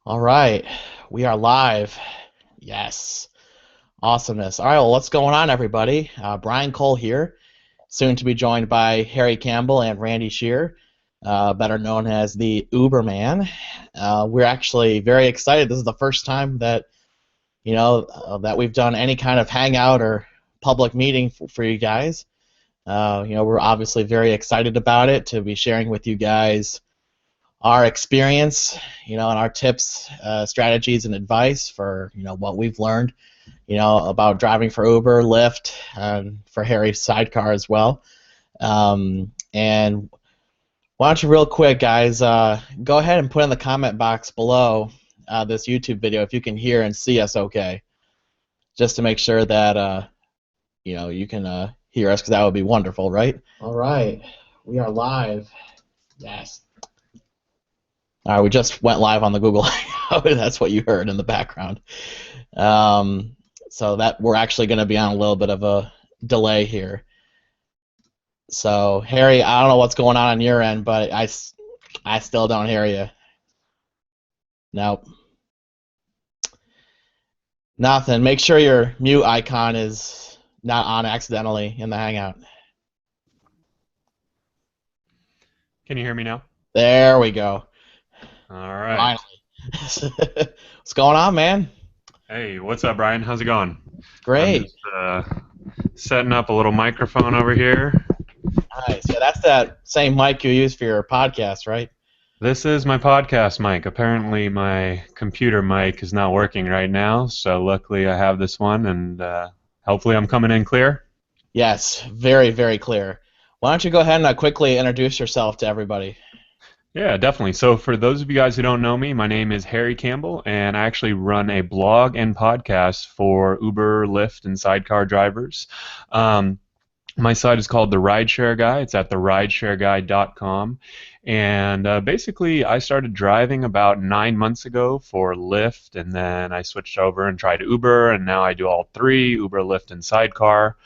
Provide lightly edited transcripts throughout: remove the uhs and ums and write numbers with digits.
All right, we are live. Yes, awesomeness. All right, well, what's going on, everybody? Brian Cole here, soon to be joined by Harry Campbell and Randy Shear, better known as the Uberman. We're actually very excited. This is the first time that that we've done any kind of hangout or public meeting for you guys. We're obviously very excited about it to be sharing with you guys our experience, and our tips, strategies, and advice for what we've learned, about driving for Uber, Lyft, and for Harry's sidecar as well. And why don't you, real quick, guys, go ahead and put in the comment box below this YouTube video if you can hear and see us okay, just to make sure that you can hear us, because that would be wonderful, right? All right, we are live. Yes. All right, we just went live on the Google Hangout. That's what you heard in the background. So that we're actually going to be on a little bit of a delay here. So, Harry, I don't know what's going on your end, but I still don't hear you. Nope. Nothing. Make sure your mute icon is not on accidentally in the Hangout. Can you hear me now? There we go. All right. Finally. What's going on, man? Hey, what's up, Brian? How's it going? Great. I'm just setting up a little microphone over here. Nice. Yeah, that's that same mic you use for your podcast, right? This is my podcast mic. Apparently, my computer mic is not working right now, so luckily I have this one, and hopefully I'm coming in clear. Yes, very, very clear. Why don't you go ahead and quickly introduce yourself to everybody? Yeah, definitely. So for those of you guys who don't know me, my name is Harry Campbell, and I actually run a blog and podcast for Uber, Lyft, and sidecar drivers. My site is called The Rideshare Guy. It's at therideshareguy.com. And basically, I started driving about 9 months ago for Lyft, and then I switched over and tried Uber, and now I do all three, Uber, Lyft, and sidecar.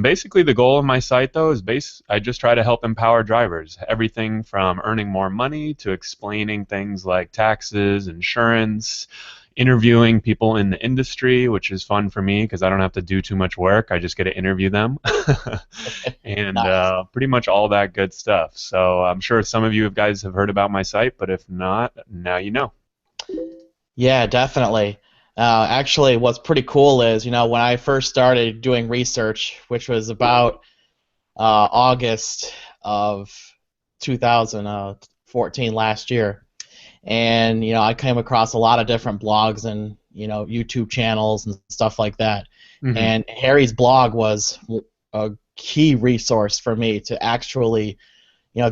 Basically, the goal of my site, though, is I just try to help empower drivers. Everything from earning more money to explaining things like taxes, insurance, interviewing people in the industry, which is fun for me because I don't have to do too much work. I just get to interview them. And Nice. pretty much all that good stuff. So I'm sure some of you guys have heard about my site, but if not, now you know. Yeah, definitely. Actually, what's pretty cool is, when I first started doing research, which was about August of 2014, last year, and I came across a lot of different blogs and YouTube channels and stuff like that. Hmm. And Harry's blog was a key resource for me to actually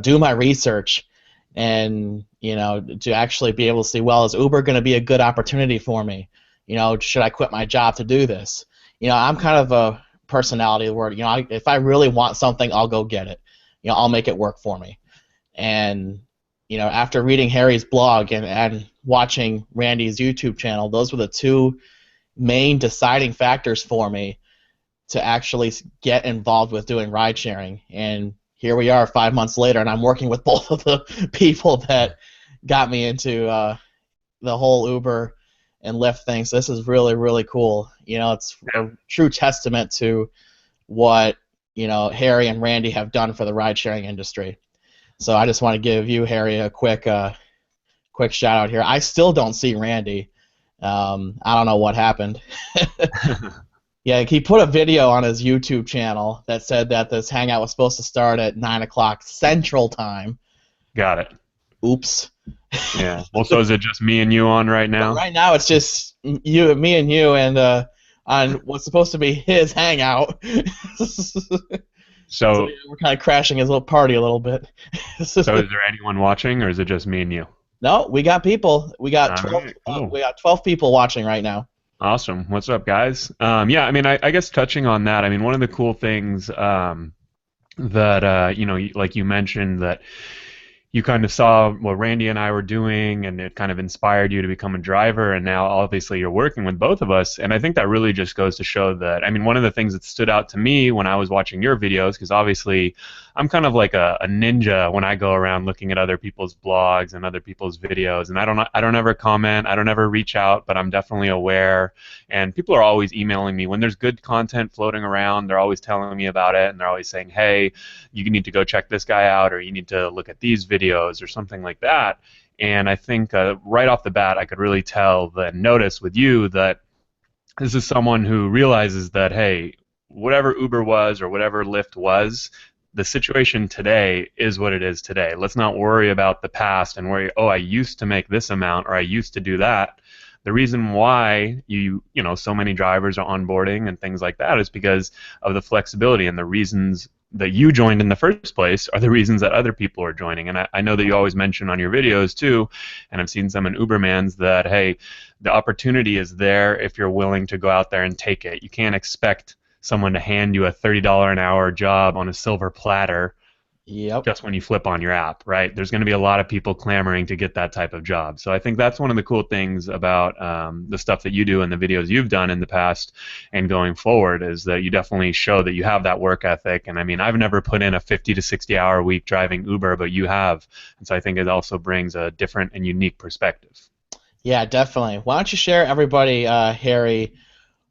do my research and to actually be able to see, well, is Uber going to be a good opportunity for me? Should I quit my job to do this? I'm kind of a personality where if I really want something, I'll go get it. I'll make it work for me. And after reading Harry's blog and watching Randy's YouTube channel, those were the two main deciding factors for me to actually get involved with doing ride sharing. And here we are 5 months later, and I'm working with both of the people that got me into the whole Uber and Lyft thing. So this is really, really cool. It's a true testament to what Harry and Randy have done for the ride sharing industry. So I just want to give you, Harry, a quick shout out here. I still don't see Randy. I don't know what happened. Yeah, he put a video on his YouTube channel that said that this hangout was supposed to start at 9 o'clock Central Time. Got it. Oops. Yeah. Well, so is it just me and you on right now? Right now it's just me and you, and on what's supposed to be his hangout. So we're kind of crashing his little party a little bit. So is there anyone watching, or is it just me and you? No, we got people. We got All 12. right, cool. We got 12 people watching right now. Awesome. What's up, guys? Yeah, I mean, I guess touching on that, I mean, one of the cool things that like you mentioned, that you kind of saw what Randy and I were doing, and it kind of inspired you to become a driver, and now obviously you're working with both of us, and I think that really just goes to show that, I mean, one of the things that stood out to me when I was watching your videos, because obviously I'm kind of like a ninja when I go around looking at other people's blogs and other people's videos, and I don't ever comment, I don't ever reach out, but I'm definitely aware. And people are always emailing me when there's good content floating around. They're always telling me about it, and they're always saying, "Hey, you need to go check this guy out, or you need to look at these videos, or something like that." And I think right off the bat, I could really tell and notice with you that this is someone who realizes that, hey, whatever Uber was or whatever Lyft was, the situation today is what it is today. Let's not worry about the past and worry, oh, I used to make this amount or I used to do that. The reason why so many drivers are onboarding and things like that is because of the flexibility, and the reasons that you joined in the first place are the reasons that other people are joining. And I know that you always mention on your videos too, and I've seen some in Ubermans, that, hey, the opportunity is there if you're willing to go out there and take it. You can't expect someone to hand you a $30 an hour job on a silver platter Yep. just when you flip on your app, right? There's going to be a lot of people clamoring to get that type of job. So I think that's one of the cool things about the stuff that you do and the videos you've done in the past and going forward, is that you definitely show that you have that work ethic. And I mean, I've never put in a 50 to 60 hour week driving Uber, but you have. And so I think it also brings a different and unique perspective. Yeah, definitely. Why don't you share everybody, Harry,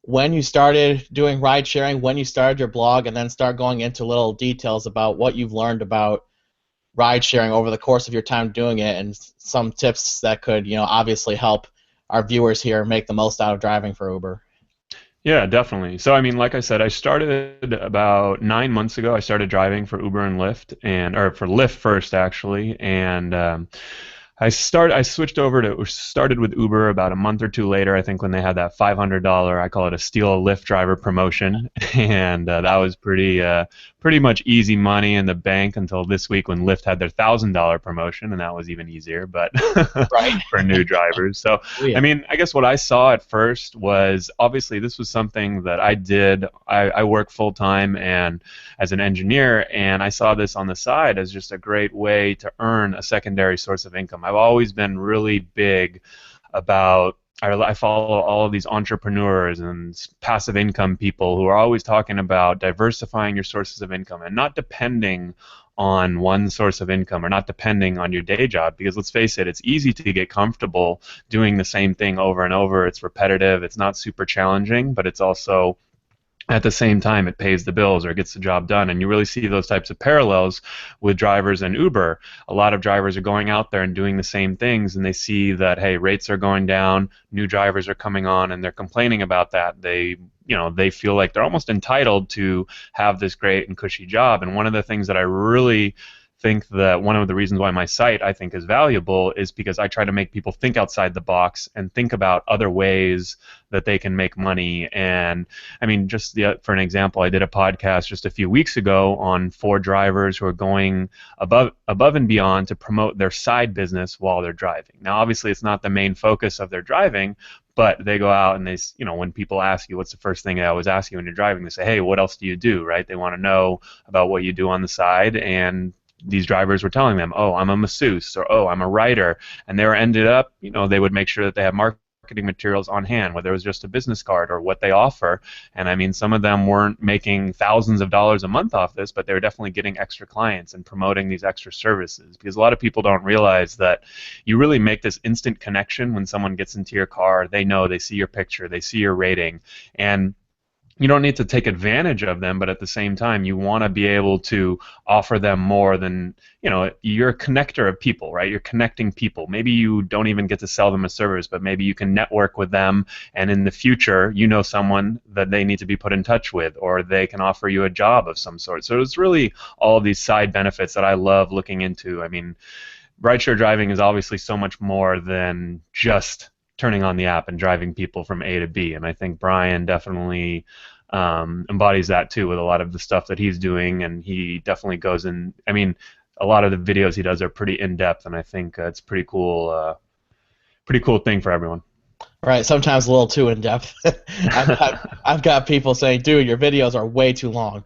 when you started doing ride sharing, when you started your blog, and then start going into little details about what you've learned about ride sharing over the course of your time doing it, and some tips that could, obviously help our viewers here make the most out of driving for Uber. Yeah, definitely. So, I mean, like I said, I started about 9 months ago. I started driving for Uber and Lyft, or for Lyft first, actually, and I started with Uber about a month or two later, I think, when they had that $500, I call it a steal a Lyft driver promotion, and that was pretty much easy money in the bank until this week when Lyft had their $1,000 promotion, and that was even easier, but Right. for new drivers. So, Oh, yeah. I mean, I guess what I saw at first was, obviously this was something that I did. I work full time and as an engineer, and I saw this on the side as just a great way to earn a secondary source of income. I've always been really big about, I follow all of these entrepreneurs and passive income people who are always talking about diversifying your sources of income and not depending on one source of income, or not depending on your day job, because let's face it, it's easy to get comfortable doing the same thing over and over. It's repetitive, it's not super challenging, but it's also, at the same time, it pays the bills or gets the job done. And you really see those types of parallels with drivers and Uber. A lot of drivers are going out there and doing the same things, and they see that, hey, rates are going down, new drivers are coming on, and they're complaining about that. They feel like they're almost entitled to have this great and cushy job. And one of the things that I really think that one of the reasons why my site, I think, is valuable is because I try to make people think outside the box and think about other ways that they can make money. And I mean, for an example, I did a podcast just a few weeks ago on 4 drivers who are going above and beyond to promote their side business while they're driving. Now, obviously, it's not the main focus of their driving, but they go out and they, when people ask you, what's the first thing they always ask you when you're driving, they say, hey, what else do you do, right? They want to know about what you do on the side, and these drivers were telling them, oh, I'm a masseuse, or oh, I'm a writer, and they were ended up, they would make sure that they have marketing materials on hand, whether it was just a business card or what they offer. And I mean, some of them weren't making thousands of dollars a month off this, but they were definitely getting extra clients and promoting these extra services, because a lot of people don't realize that you really make this instant connection when someone gets into your car. They see your picture, they see your rating, and you don't need to take advantage of them, but at the same time, you want to be able to offer them more than, you're a connector of people, right? You're connecting people. Maybe you don't even get to sell them a service, but maybe you can network with them, and in the future, someone that they need to be put in touch with, or they can offer you a job of some sort. So it's really all of these side benefits that I love looking into. I mean, rideshare driving is obviously so much more than just turning on the app and driving people from A to B. And I think Brian definitely embodies that too with a lot of the stuff that he's doing, and he definitely goes in. I mean, a lot of the videos he does are pretty in depth, and I think it's pretty cool thing for everyone. Right, sometimes a little too in depth. I've got people saying, "Dude, your videos are way too long."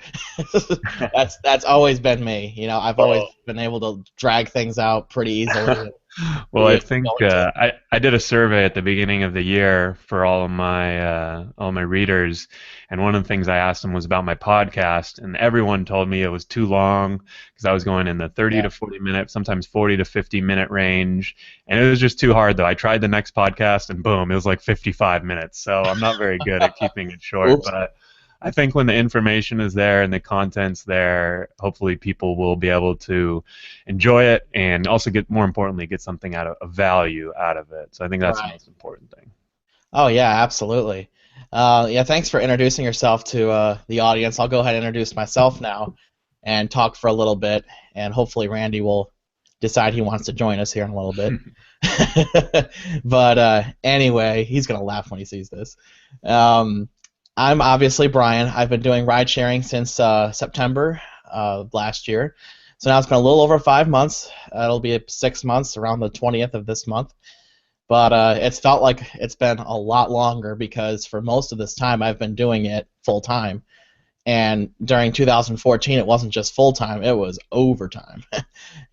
That's always been me. I've always been able to drag things out pretty easily. Well, I think I did a survey at the beginning of the year for all my readers, and one of the things I asked them was about my podcast, and everyone told me it was too long because I was going in the 30 Yeah, to 40 minute, sometimes 40 to 50-minute range, and it was just too hard though. I tried the next podcast, and boom, it was like 55 minutes. So I'm not very good at keeping it short, oops. but I think when the information is there and the content's there, hopefully people will be able to enjoy it and also more importantly, get something out of value out of it. So I think that's the Right. most important thing. Oh yeah, absolutely. Yeah, thanks for introducing yourself to the audience. I'll go ahead and introduce myself now and talk for a little bit, and hopefully Randy will decide he wants to join us here in a little bit. But anyway, he's gonna laugh when he sees this. Um, I'm obviously Brian. I've been doing ride sharing since September last year. So now it's been a little over 5 months. It'll be 6 months around the 20th of this month. But it's felt like it's been a lot longer because for most of this time I've been doing it full time. And during 2014, it wasn't just full time; it was overtime.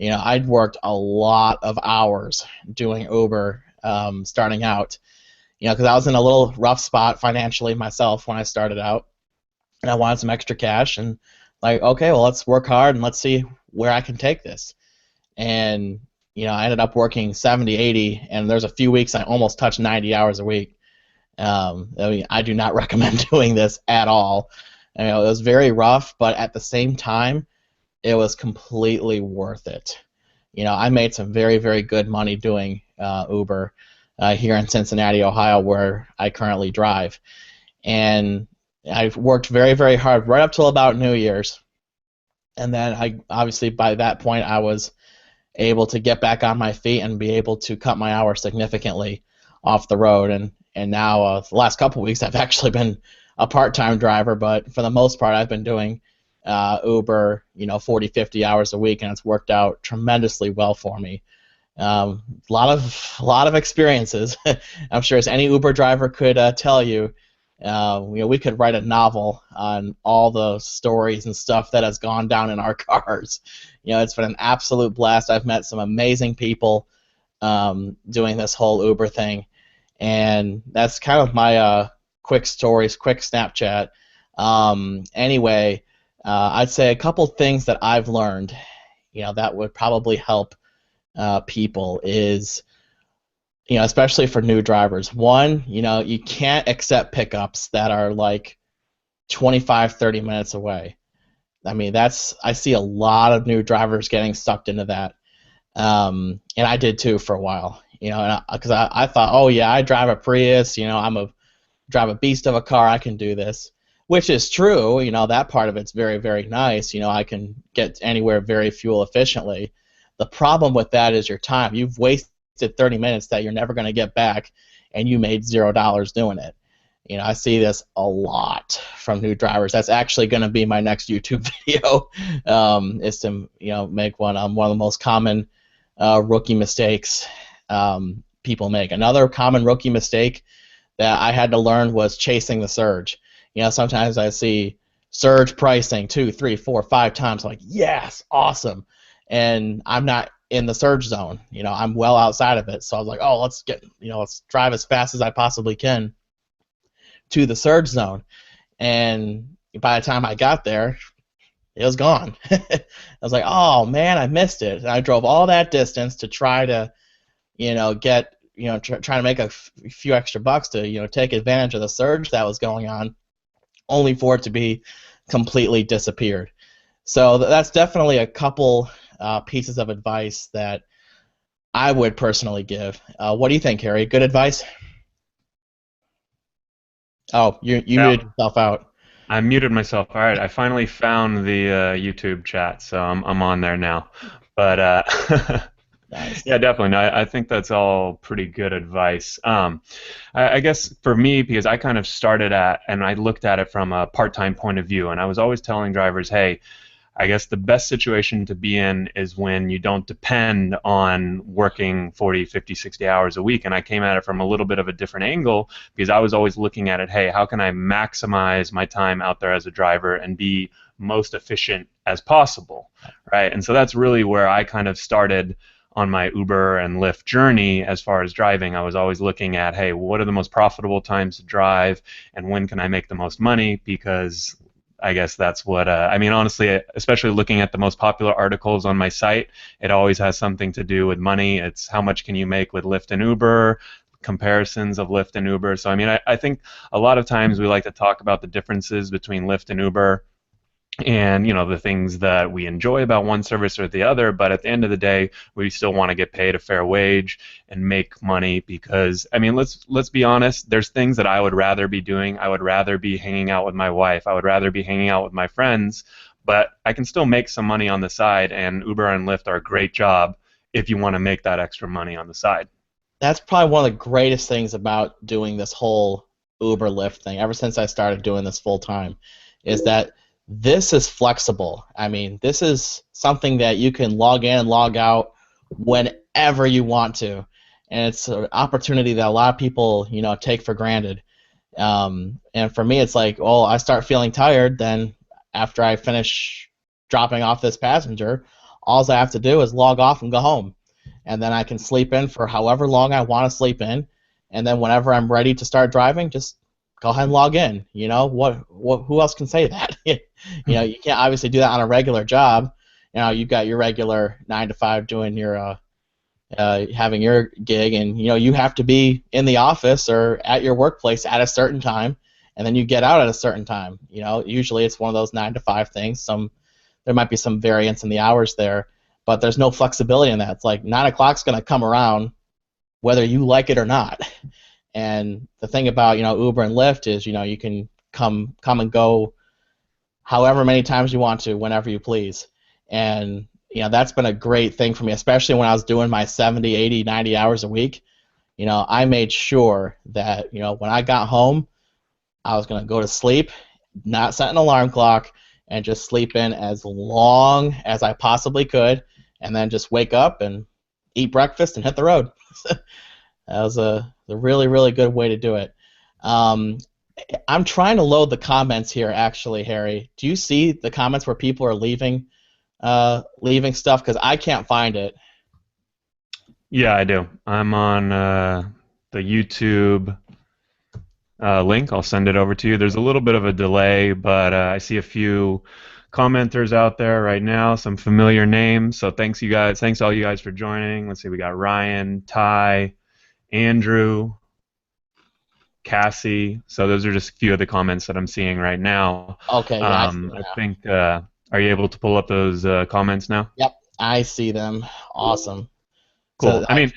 I'd worked a lot of hours doing Uber starting out. Because I was in a little rough spot financially myself when I started out, and I wanted some extra cash. And like, okay, well, let's work hard and let's see where I can take this. And I ended up working 70, 80, and there's a few weeks I almost touched 90 hours a week. I do not recommend doing this at all. It was very rough, but at the same time, it was completely worth it. I made some very, very good money doing Uber here in Cincinnati, Ohio, where I currently drive. And I worked very, very hard right up till about New Year's. And then obviously by that point I was able to get back on my feet and be able to cut my hours significantly off the road. And now the last couple of weeks I've actually been a part-time driver, but for the most part I've been doing Uber, 40, 50 hours a week, and it's worked out tremendously well for me. A lot of experiences. I'm sure as any Uber driver could tell you. We could write a novel on all the stories and stuff that has gone down in our cars. It's been an absolute blast. I've met some amazing people doing this whole Uber thing, and that's kind of my quick stories, quick Snapchat. Anyway, I'd say a couple things that I've learned, that would probably help people is, especially for new drivers. One, you can't accept pickups that are like 25, 30 minutes away. I mean, I see a lot of new drivers getting sucked into that. And I did too for a while, because I thought, oh yeah, I drive a Prius, drive a beast of a car, I can do this. Which is true, that part of it's very, very nice. I can get anywhere very fuel efficiently. The problem with that is your time. You've wasted 30 minutes that you're never going to get back, and you made $0 doing it. I see this a lot from new drivers. That's actually going to be my next YouTube video, is to make one of the most common rookie mistakes people make. Another common rookie mistake that I had to learn was chasing the surge. Sometimes I see surge pricing 2, 3, 4, 5 times. I'm like, yes, awesome, and I'm not in the surge zone. I'm well outside of it. So I was like, oh, let's drive as fast as I possibly can to the surge zone. And by the time I got there, it was gone. I was like, oh man, I missed it. And I drove all that distance to try to, get, try to make a few extra bucks to, take advantage of the surge that was going on, only for it to be completely disappeared. So that's definitely a couple pieces of advice that I would personally give. What do you think, Harry? Good advice? Oh, you Yeah, muted yourself out. I muted myself. All right, I finally found the YouTube chat, so I'm on there now. But Nice. yeah, definitely. No, I think that's all pretty good advice. I guess for me, because I kind of started and I looked at it from a part-time point of view, and I was always telling drivers, hey, I guess the best situation to be in is when you don't depend on working 40, 50, 60 hours a week. And I came at it from a little bit of a different angle because I was always looking at it, hey, how can I maximize my time out there as a driver and be most efficient as possible, right? And so that's really where I kind of started on my Uber and Lyft journey as far as driving. I was always looking at, hey, what are the most profitable times to drive, and when can I make the most money? Because I guess that's what, I mean, honestly, especially looking at the most popular articles on my site, it always has something to do with money. It's how much can you make with Lyft and Uber, comparisons of Lyft and Uber. So, I mean, I think a lot of times we like to talk about the differences between Lyft and Uber, and the things that we enjoy about one service or the other, but at the end of the day we still want to get paid a fair wage and make money, because I mean, let's be honest, there's things that I would rather be doing. I would rather be hanging out with my wife, I would rather be hanging out with my friends, but I can still make some money on the side, and Uber and Lyft are a great job if you want to make that extra money on the side. That's probably one of the greatest things about doing this whole Uber Lyft thing ever since I started doing this full time, is that this is flexible. I mean, this is something that you can log in and log out whenever you want to, and it's an opportunity that a lot of people, take for granted. And for me, it's like, well, I start feeling tired, then after I finish dropping off this passenger, all I have to do is log off and go home, and then I can sleep in for however long I want to sleep in, and then whenever I'm ready to start driving, just go ahead and log in. Who else can say that? You can't obviously do that on a regular job. You've got your regular 9 to 5 doing your having your gig, and you have to be in the office or at your workplace at a certain time, and then you get out at a certain time. Usually it's one of those 9 to 5 things. There might be some variance in the hours there, but there's no flexibility in that. It's like 9 o'clock's going to come around whether you like it or not. And the thing about Uber and Lyft is you can come and go however many times you want to, whenever you please. And that's been a great thing for me, especially when I was doing my 70, 80, 90 hours a week. I made sure that when I got home, I was going to go to sleep, not set an alarm clock, and just sleep in as long as I possibly could, and then just wake up and eat breakfast and hit the road. That was a really, really good way to do it. I'm trying to load the comments here, actually, Harry. Do you see the comments where people are leaving stuff? Because I can't find it. Yeah, I do. I'm on the YouTube link. I'll send it over to you. There's a little bit of a delay, but I see a few commenters out there right now, some familiar names. So thanks, you guys. Thanks all you guys for joining. Let's see, we got Ryan, Ty, Andrew, Cassie. So those are just a few of the comments that I'm seeing right now. Okay, yeah, I think, are you able to pull up those comments now? Yep, I see them. Awesome. Cool. So, I mean,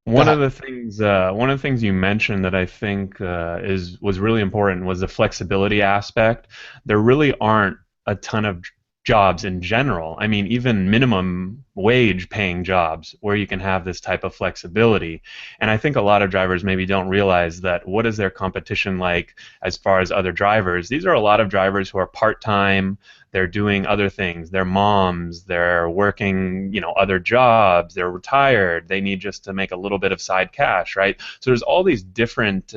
one of the things you mentioned that I think was really important was the flexibility aspect. There really aren't a ton of jobs in general. I mean, even minimum wage paying jobs where you can have this type of flexibility. And I think a lot of drivers maybe don't realize that. What is their competition like as far as other drivers? These are a lot of drivers who are part-time. They're doing other things. They're moms. They're working, other jobs. They're retired. They need just to make a little bit of side cash, right? So there's all these different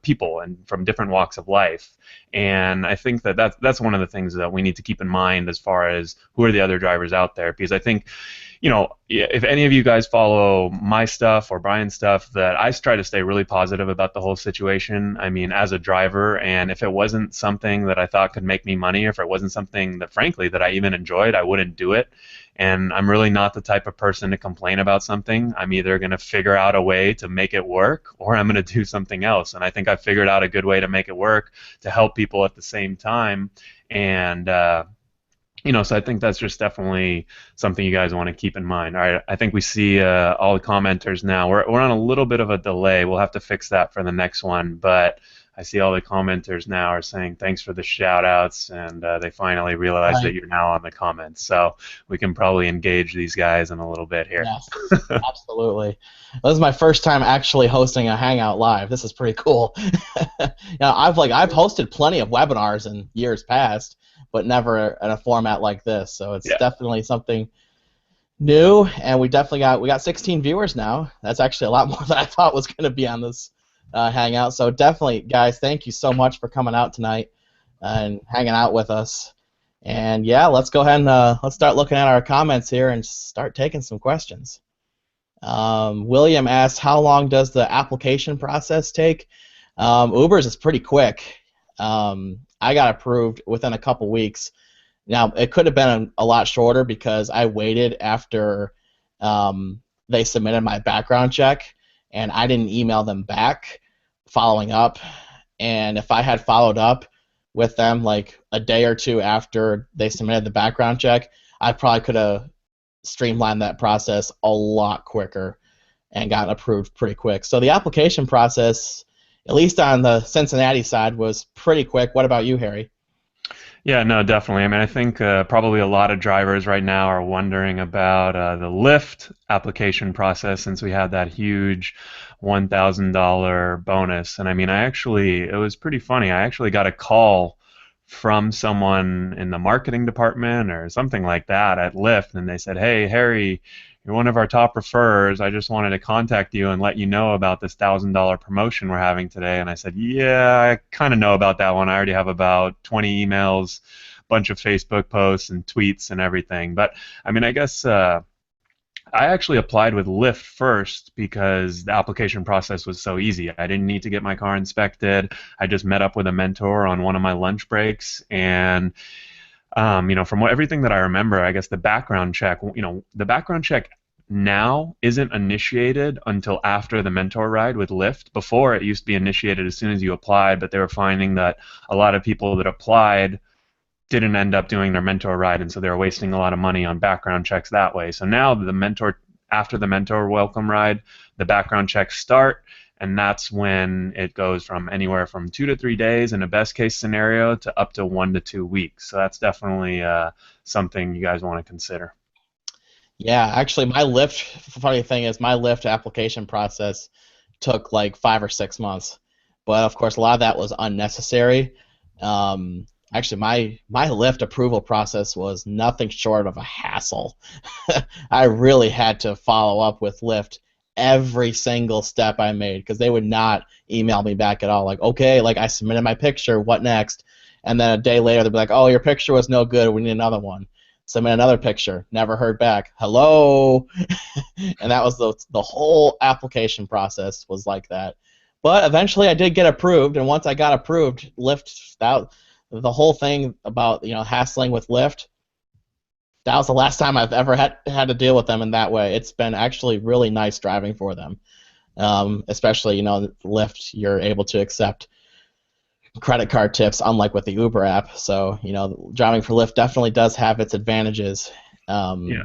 people and from different walks of life. And I think that's one of the things that we need to keep in mind as far as who are the other drivers out there. Because I think, if any of you guys follow my stuff or Brian's stuff, that I try to stay really positive about the whole situation. I mean, as a driver, and if it wasn't something that I thought could make me money, or if it wasn't something that, frankly, that I even enjoyed, I wouldn't do it. And I'm really not the type of person to complain about something. I'm either going to figure out a way to make it work, or I'm going to do something else. And I think I figured out a good way to make it work to help people at the same time. And so I think that's just definitely something you guys want to keep in mind. All right, I think we see all the commenters now. We're on a little bit of a delay. We'll have to fix that for the next one. But I see all the commenters now are saying thanks for the shout-outs, and they finally realized that you're now on the comments. So we can probably engage these guys in a little bit here. Yes, absolutely. This is my first time actually hosting a Hangout live. This is pretty cool. I've hosted plenty of webinars in years past, but never in a format like this. So it's definitely something new, and we got 16 viewers now. That's actually a lot more than I thought was going to be on this Hangout. So definitely, guys, thank you so much for coming out tonight and hanging out with us. And yeah, let's go ahead and let's start looking at our comments here and start taking some questions. William asked, how long does the application process take? Uber's is pretty quick. I got approved within a couple weeks. Now, it could have been a lot shorter because I waited after they submitted my background check, and I didn't email them back following up. And if I had followed up with them like a day or two after they submitted the background check, I probably could have streamlined that process a lot quicker and gotten approved pretty quick. So the application process, at least on the Cincinnati side, was pretty quick. What about you, Harry? Yeah, no, definitely. I mean, I think probably a lot of drivers right now are wondering about the Lyft application process since we had that huge $1,000 bonus. And I mean, it was pretty funny. I actually got a call from someone in the marketing department or something like that at Lyft, and they said, "Hey, Harry, you're one of our top referrers. I just wanted to contact you and let you know about this $1,000 promotion we're having today." And I said, "Yeah, I kind of know about that one. I already have about 20 emails, bunch of Facebook posts and tweets and everything." But I mean, I guess I actually applied with Lyft first because the application process was so easy. I didn't need to get my car inspected. I just met up with a mentor on one of my lunch breaks, and from everything that I remember, I guess the background check, the background check now isn't initiated until after the mentor ride with Lyft. Before, it used to be initiated as soon as you applied, but they were finding that a lot of people that applied didn't end up doing their mentor ride, and so they were wasting a lot of money on background checks that way. So now after the mentor welcome ride, the background checks start, and that's when it goes from anywhere from 2 to 3 days in a best case scenario to up to 1 to 2 weeks. So that's definitely something you guys want to consider. Yeah, actually, my Lyft, funny thing is, my Lyft application process took like 5 or 6 months. But of course, a lot of that was unnecessary. Actually, my Lyft approval process was nothing short of a hassle. I really had to follow up with Lyft every single step I made because they would not email me back at all. Like, okay, like I submitted my picture, what next? And then a day later, they'd be like, oh, your picture was no good, we need another one. Submit another picture, never heard back. Hello? And that was the whole application process was like that. But eventually I did get approved, and once I got approved, Lyft, the whole thing about hassling with Lyft, that was the last time I've ever had to deal with them in that way. It's been actually really nice driving for them. Especially, Lyft, you're able to accept credit card tips, unlike with the Uber app. So, driving for Lyft definitely does have its advantages. Yeah.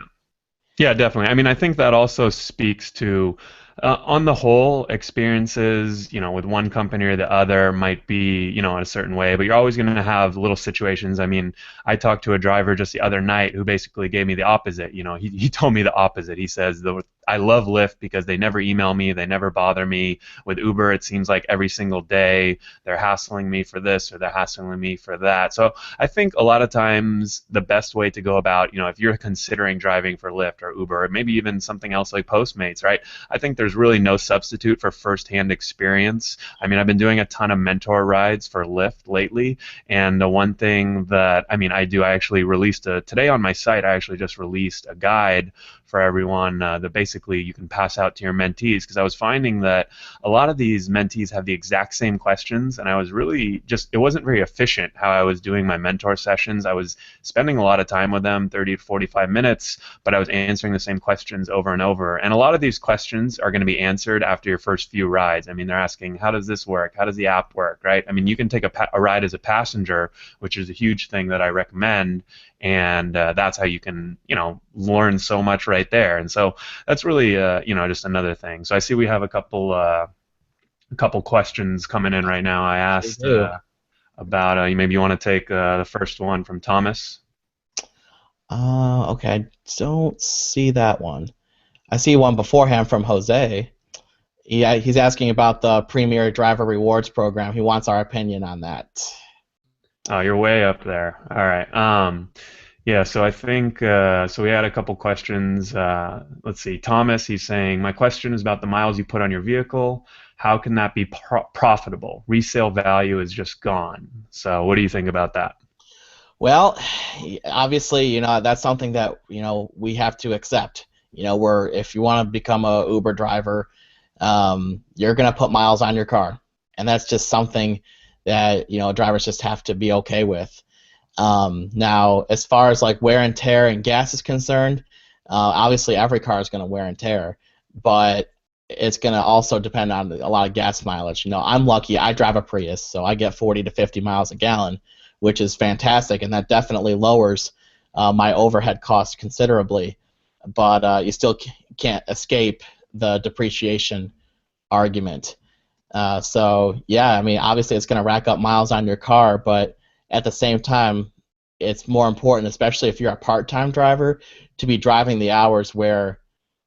Yeah, definitely. I mean, I think that also speaks to, on the whole, experiences, with one company or the other might be, in a certain way, but you're always going to have little situations. I mean, I talked to a driver just the other night who basically gave me the opposite. He told me the opposite. He says, I love Lyft because they never email me, they never bother me. With Uber, it seems like every single day they're hassling me for this or they're hassling me for that. So I think a lot of times the best way to go about, if you're considering driving for Lyft or Uber, or maybe even something else like Postmates, right? I think there's really no substitute for firsthand experience. I mean, I've been doing a ton of mentor rides for Lyft lately, and the one thing that, I actually released today on my site, I actually just released a guide for everyone that basically you can pass out to your mentees, because I was finding that a lot of these mentees have the exact same questions, and I was really it wasn't very efficient how I was doing my mentor sessions. I was spending a lot of time with them, 30 to 45 minutes, but I was answering the same questions over and over. And a lot of these questions are going to be answered after your first few rides. I mean, they're asking, how does this work? How does the app work, right? I mean, you can take a ride as a passenger, which is a huge thing that I recommend, and that's how you can, learn so much right there. And so that's really, just another thing. So I see we have a couple questions coming in right now. I asked about maybe you want to take the first one from Thomas. Okay, I don't see that one. I see one beforehand from Jose. Yeah, he's asking about the Premier Driver Rewards Program. He wants our opinion on that. Oh, you're way up there. All right. Yeah, so I think so we had a couple questions. Let's see. Thomas, he's saying, my question is about the miles you put on your vehicle. How can that be profitable? Resale value is just gone. So what do you think about that? Well, obviously, that's something that we have to accept. Where if you want to become a Uber driver, you're gonna put miles on your car, and that's just something that drivers just have to be okay with. Now, as far as like wear and tear and gas is concerned, obviously every car is going to wear and tear, but it's going to also depend on a lot of gas mileage. I'm lucky; I drive a Prius, so I get 40 to 50 miles a gallon, which is fantastic, and that definitely lowers my overhead cost considerably. But you still can't escape the depreciation argument. So yeah, I mean, obviously it's going to rack up miles on your car, but at the same time, it's more important, especially if you're a part-time driver, to be driving the hours where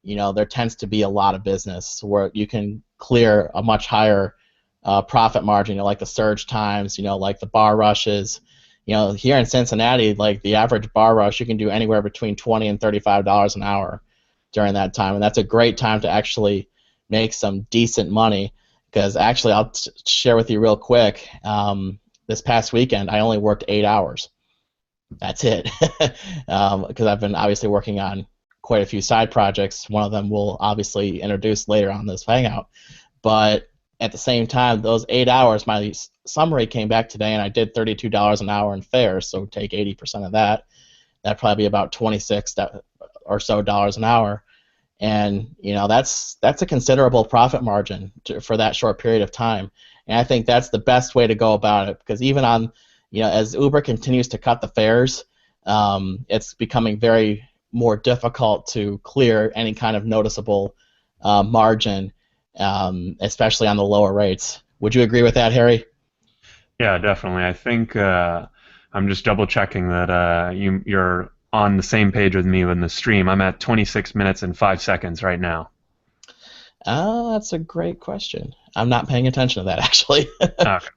there tends to be a lot of business, where you can clear a much higher profit margin, like the surge times, like the bar rushes. Here in Cincinnati, like the average bar rush, you can do anywhere between $20 and $35 an hour during that time, and that's a great time to actually make some decent money. Because actually, I'll share with you real quick. This past weekend, I only worked 8 hours. That's it. Because I've been obviously working on quite a few side projects. One of them we'll obviously introduce later on this Hangout. But at the same time, those 8 hours, my summary came back today, and I did $32 an hour in fares. So take 80% of that. That'd probably be about 26 or so dollars an hour. And that's a considerable profit margin for that short period of time. And I think that's the best way to go about it, because even on as Uber continues to cut the fares, it's becoming very more difficult to clear any kind of noticeable margin, especially on the lower rates. Would you agree with that, Harry? Yeah, definitely. I think I'm just double checking that you're on the same page with me in the stream. I'm at 26 minutes and 5 seconds right now. That's a great question. I'm not paying attention to that actually. Okay.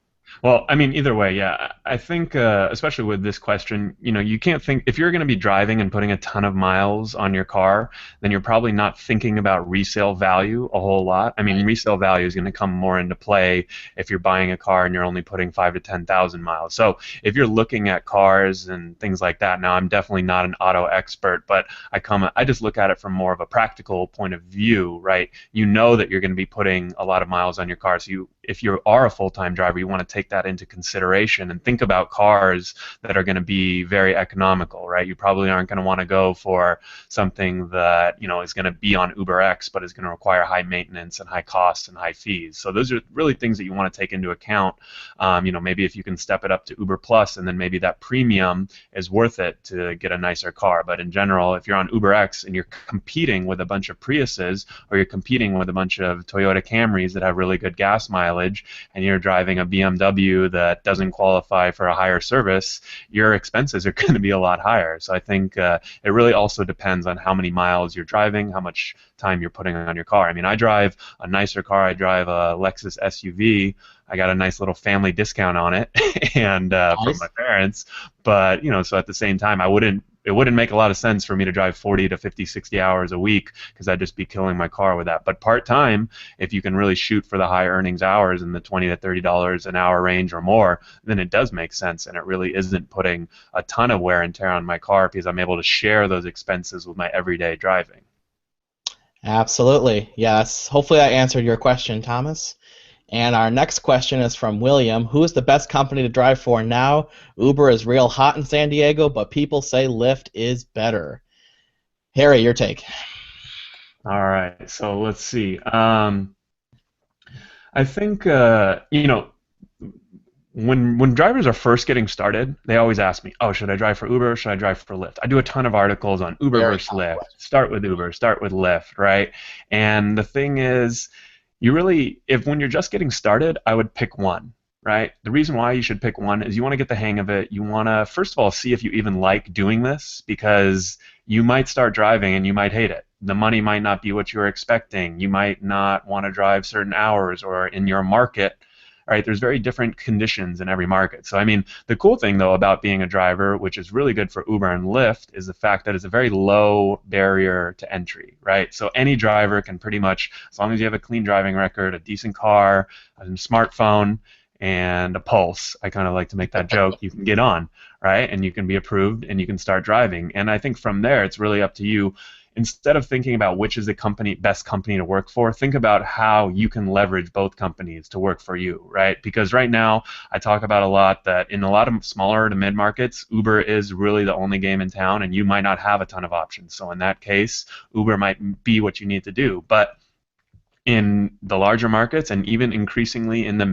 Well, I mean, either way, yeah. I think, especially with this question, you can't think if you're going to be driving and putting a ton of miles on your car, then you're probably not thinking about resale value a whole lot. I mean, Right. resale value is going to come more into play if you're buying a car and you're only putting 5 to 10,000 miles. So if you're looking at cars and things like that, now I'm definitely not an auto expert, but I just look at it from more of a practical point of view, right? You know that you're going to be putting a lot of miles on your car, so if you are a full-time driver, you want to take that into consideration and think about cars that are going to be very economical, right? You probably aren't going to want to go for something that is going to be on UberX, but is going to require high maintenance and high costs and high fees. So those are really things that you want to take into account. Maybe if you can step it up to Uber Plus, and then maybe that premium is worth it to get a nicer car. But in general, if you're on UberX and you're competing with a bunch of Priuses, or you're competing with a bunch of Toyota Camrys that have really good gas mileage, and you're driving a BMW that doesn't qualify for a higher service, your expenses are going to be a lot higher. So I think it really also depends on how many miles you're driving, how much time you're putting on your car. I mean, I drive a nicer car. I drive a Lexus SUV. I got a nice little family discount on it, and from my Nice. parents. But so at the same time, it wouldn't make a lot of sense for me to drive 40 to 50, 60 hours a week, because I'd just be killing my car with that. But part-time, if you can really shoot for the high earnings hours in the $20 to $30 an hour range or more, then it does make sense, and it really isn't putting a ton of wear and tear on my car, because I'm able to share those expenses with my everyday driving. Absolutely. Yes. Hopefully that answered your question, Thomas. And our next question is from William. Who is the best company to drive for now? Uber is real hot in San Diego, but people say Lyft is better. Harry, your take. All right, so let's see. I think when drivers are first getting started, they always ask me, "Oh, should I drive for Uber or should I drive for Lyft?" I do a ton of articles on Uber Very versus common Lyft. question. Start with Uber, start with Lyft, right? And the thing is, if when you're just getting started, I would pick one, right? The reason why you should pick one is you want to get the hang of it. You want to, first of all, see if you even like doing this, because you might start driving and you might hate it. The money might not be what you were expecting. You might not want to drive certain hours, or in your market, right? There's very different conditions in every market. So, I mean, the cool thing, though, about being a driver, which is really good for Uber and Lyft, is the fact that it's a very low barrier to entry, right? So any driver can pretty much, as long as you have a clean driving record, a decent car, a smartphone, and a pulse, I kind of like to make that joke, you can get on, right? And you can be approved and you can start driving. And I think from there, it's really up to you. Instead of thinking about which is the best company to work for, think about how you can leverage both companies to work for you, right? Because right now, I talk about a lot that in a lot of smaller to mid markets, Uber is really the only game in town, and you might not have a ton of options. So in that case, Uber might be what you need to do. But in the larger markets and even increasingly in the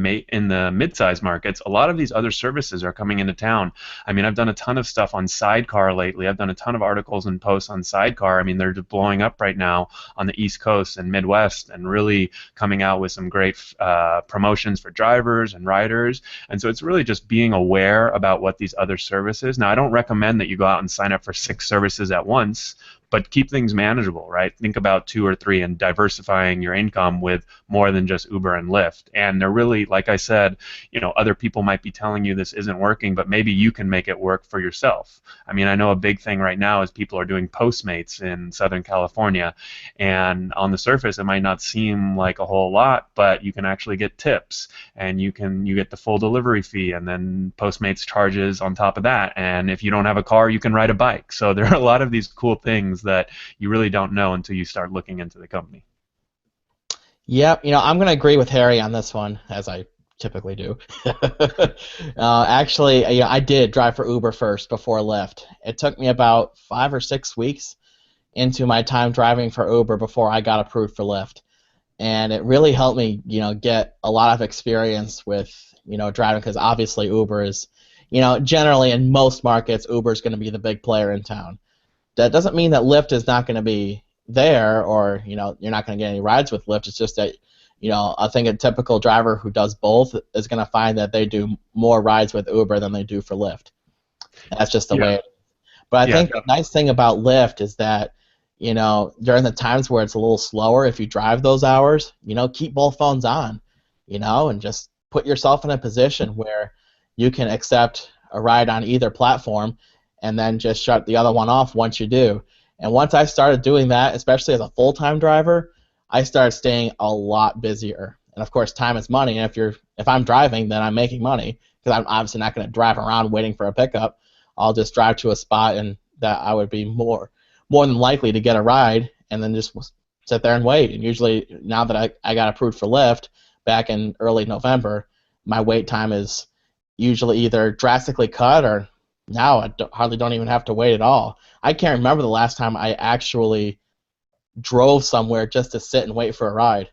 mid-sized markets, a lot of these other services are coming into town. I mean, I've done a ton of stuff on Sidecar lately. I've done a ton of articles and posts on Sidecar. I mean, they're just blowing up right now on the East Coast and Midwest and really coming out with some great promotions for drivers and riders. And so it's really just being aware about what these other services. Now, I don't recommend that you go out and sign up for 6 services at once, but keep things manageable, right? Think about 2 or 3 and diversifying your income with more than just Uber and Lyft. And they're really, like I said, other people might be telling you this isn't working, but maybe you can make it work for yourself. I mean, I know a big thing right now is people are doing Postmates in Southern California, and on the surface it might not seem like a whole lot, but you can actually get tips, and you get the full delivery fee, and then Postmates charges on top of that. And if you don't have a car, you can ride a bike. So there are a lot of these cool things that you really don't know until you start looking into the company. Yep, I'm going to agree with Harry on this one, as I typically do. Actually, I did drive for Uber first before Lyft. It took me about 5 or 6 weeks into my time driving for Uber before I got approved for Lyft, and it really helped me, get a lot of experience with, driving, because obviously Uber is, generally in most markets, Uber is going to be the big player in town. That doesn't mean that Lyft is not going to be there, or you're not going to get any rides with Lyft. It's just that I think a typical driver who does both is going to find that they do more rides with Uber than they do for Lyft. And that's just the way it is. But I think the nice thing about Lyft is that during the times where it's a little slower, if you drive those hours, keep both phones on, and just put yourself in a position where you can accept a ride on either platform, and then just shut the other one off once you do. And once I started doing that, especially as a full-time driver, I started staying a lot busier. And of course, time is money. And if I'm driving, then I'm making money, because I'm obviously not going to drive around waiting for a pickup. I'll just drive to a spot, and that I would be more than likely to get a ride, and then just sit there and wait. And usually, now that I got approved for Lyft back in early November, my wait time is usually either drastically cut, or now I hardly don't even have to wait at all. I can't remember the last time I actually drove somewhere just to sit and wait for a ride